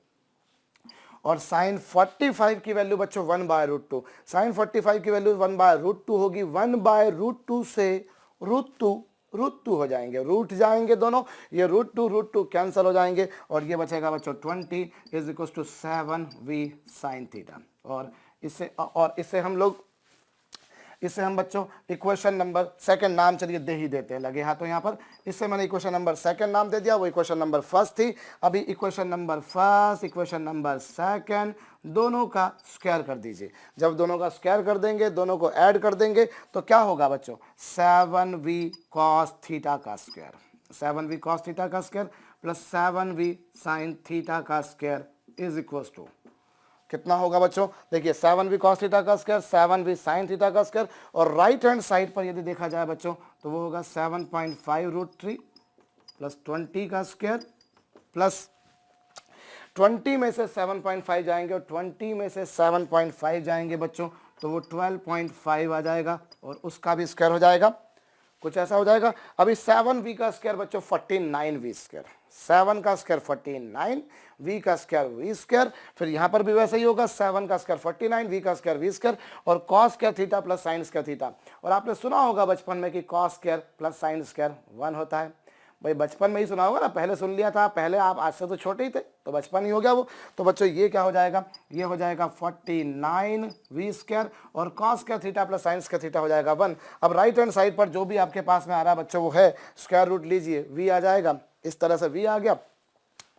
और साइन 45 की वैल्यू बच्चों 1/√2, साइन 45 की वैल्यू 1/√2 होगी, 1/√2 से √2 हो जाएंगे, रूट जाएंगे दोनों, ये √2 कैंसिल हो जाएंगे और ये बचेगा बच्चों 20 is equal to 7v sine theta. और इससे हम बच्चों इक्वेशन नंबर सेकंड नाम चलिए दे ही देते हैं, लगे हाथों यहाँ पर, इससे मैंने इक्वेशन नंबर सेकंड नाम दे दिया, वो इक्वेशन नंबर फर्स्ट थी। अभी equation number first, equation number second, दोनों का स्क्वायर कर दीजिए। जब दोनों का स्क्वायर कर देंगे, दोनों को ऐड कर देंगे तो क्या होगा बच्चों, 7v cos थीटा का स्क्वायर, 7v cos थीटा का square plus 7v sine theta का स्क्वायर इज इक्वल टू कितना होगा बच्चों, देखिए 7v cos थीटा का स्क्वायर, 7v साइन थीटा का स्क्वायर और राइट हैंड साइड पर यदि देखा जाए बच्चों तो वो होगा 7.5√3 प्लस 20 का स्क्वायर प्लस 20 में से 7.5 जाएंगे और 20 में से 7.5 जाएंगे बच्चों तो वो 12.5 आ जाएगा और उसका भी स्क्वायर हो जाएगा, कुछ ऐसा हो जाएगा। अभी 7v का स्क्वायर बच्चों 49v स्क्वायर, 7 का स्क्वायर 49, v का स्क्वायर v स्क्वायर, फिर यहाँ पर भी वैसे ही होगा 7 का स्क्वायर 49, v का स्क्वायर v स्क्वायर और cos square theta plus sine square theta. और आपने सुना होगा बचपन में कि cos square plus sine square 1 होता है, भाई बचपन में ही सुना होगा ना, पहले सुन लिया था, पहले आप आज से तो छोटे ही थे तो बचपन ही हो गया वो। तो बच्चों ये क्या हो जाएगा, ये हो जाएगा 49v स्क्वायर और cos square theta plus sine square theta हो जाएगा 1। अब राइट हैंड साइड पर जो भी आपके पास में आ रहा है बच्चों वो है स्क्वायर रूट लीजिए, v आ जाएगा, इस तरह से v आ गया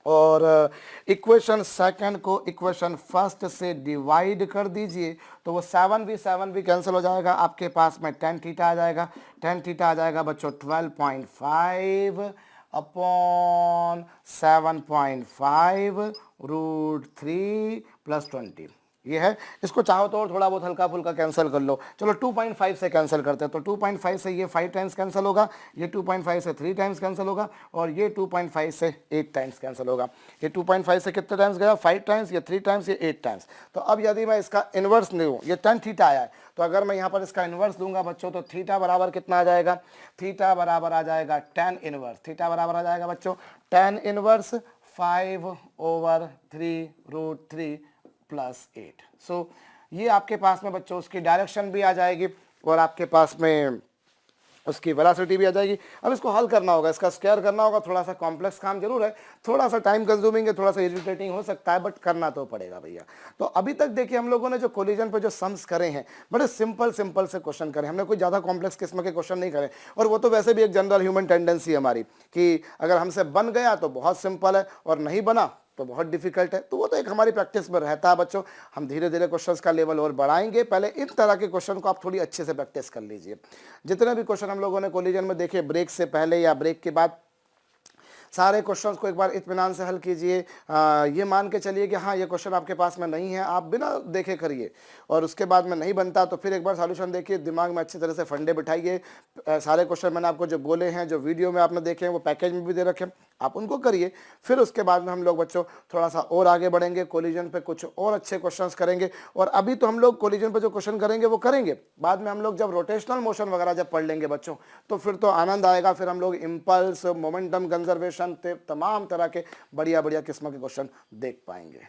और इक्वेशन सेकंड को इक्वेशन फर्स्ट से डिवाइड कर दीजिए तो वो 7v कैंसिल हो जाएगा, आपके पास में tan थीटा आ जाएगा, tan थीटा आ जाएगा बच्चों 12.5 अपॉन 7.5√3 प्लस 20, ये है। इसको चाहो तो और थोड़ा बहुत हल्का फुल्का कैंसिल कर लो, चलो 2.5 से कैंसिल करते हैं तो 2.5 से ये 5 टाइम्स कैंसिल होगा, ये 2.5 से 3 टाइम्स कैंसिल होगा और ये 2.5 से 8 टाइम्स कैंसिल होगा। ये 2.5 से कितने टाइम्स गया, 5 टाइम्स, ये 3 टाइम्स, ये 8 टाइम्स। तो अब यदि मैं इसका इन्वर्स लूँ, ये tan थीटा आया है तो अगर मैं यहाँ पर इसका इन्वर्स दूंगा बच्चों तो थीटा बराबर कितना आ जाएगा, थीटा बराबर आ जाएगा tan इनवर्स, थीटा बराबर आ जाएगा बच्चों tan इनवर्स 5/3√3 प्लस 8। सो ये आपके पास में बच्चों उसकी डायरेक्शन भी आ जाएगी और आपके पास में उसकी वेलोसिटी भी आ जाएगी। अब इसको हल करना होगा, इसका स्क्वायर करना होगा, थोड़ा सा कॉम्प्लेक्स काम जरूर है, थोड़ा सा टाइम कंज्यूमिंग है, थोड़ा सा इरिटेटिंग हो सकता है बट करना तो पड़ेगा भैया। तो अभी तक देखिए हम लोगों ने जो कोलिजन पे जो सम्स करे हैं बड़े सिंपल से क्वेश्चन करे, हमने कोई ज़्यादा कॉम्प्लेक्स किस्म के क्वेश्चन नहीं करे और वो तो वैसे भी एक जनरल ह्यूमन टेंडेंसी है हमारी कि अगर हमसे बन गया तो बहुत सिंपल है और नहीं बना तो बहुत डिफिकल्ट है, तो वो तो एक हमारी प्रैक्टिस में रहता है बच्चों। हम धीरे धीरे क्वेश्चंस का लेवल और बढ़ाएंगे, पहले इन तरह के क्वेश्चन को आप थोड़ी अच्छे से प्रैक्टिस कर लीजिए। जितने भी क्वेश्चन हम लोगों ने कोलिजन में देखे ब्रेक से पहले या ब्रेक के बाद, सारे क्वेश्चंस को एक बार इत्मीनान से हल कीजिए। ये मान के चलिए कि हाँ ये क्वेश्चन आपके पास में नहीं है, आप बिना देखे करिए और उसके बाद में नहीं बनता तो फिर एक बार सॉल्यूशन देखिए, दिमाग में अच्छी तरह से फंडे बिठाइए। सारे क्वेश्चन मैंने आपको जो बोले हैं, जो वीडियो में आपने देखे हैं, वो पैकेज में भी दे रखे हैं, आप उनको करिए। फिर उसके बाद में हम लोग बच्चों थोड़ा सा और आगे बढ़ेंगे, कोलिजन पे कुछ और अच्छे क्वेश्चंस करेंगे। और अभी तो हम लोग कोलिजन पे जो क्वेश्चन करेंगे वो करेंगे, बाद में हम लोग जब रोटेशनल मोशन वगैरह जब पढ़ लेंगे बच्चों तो फिर तो आनंद आएगा। फिर हम लोग इम्पल्स, मोमेंटम कंजर्वेशन, तमाम तरह के बढ़िया बढ़िया किस्म के क्वेश्चन देख पाएंगे।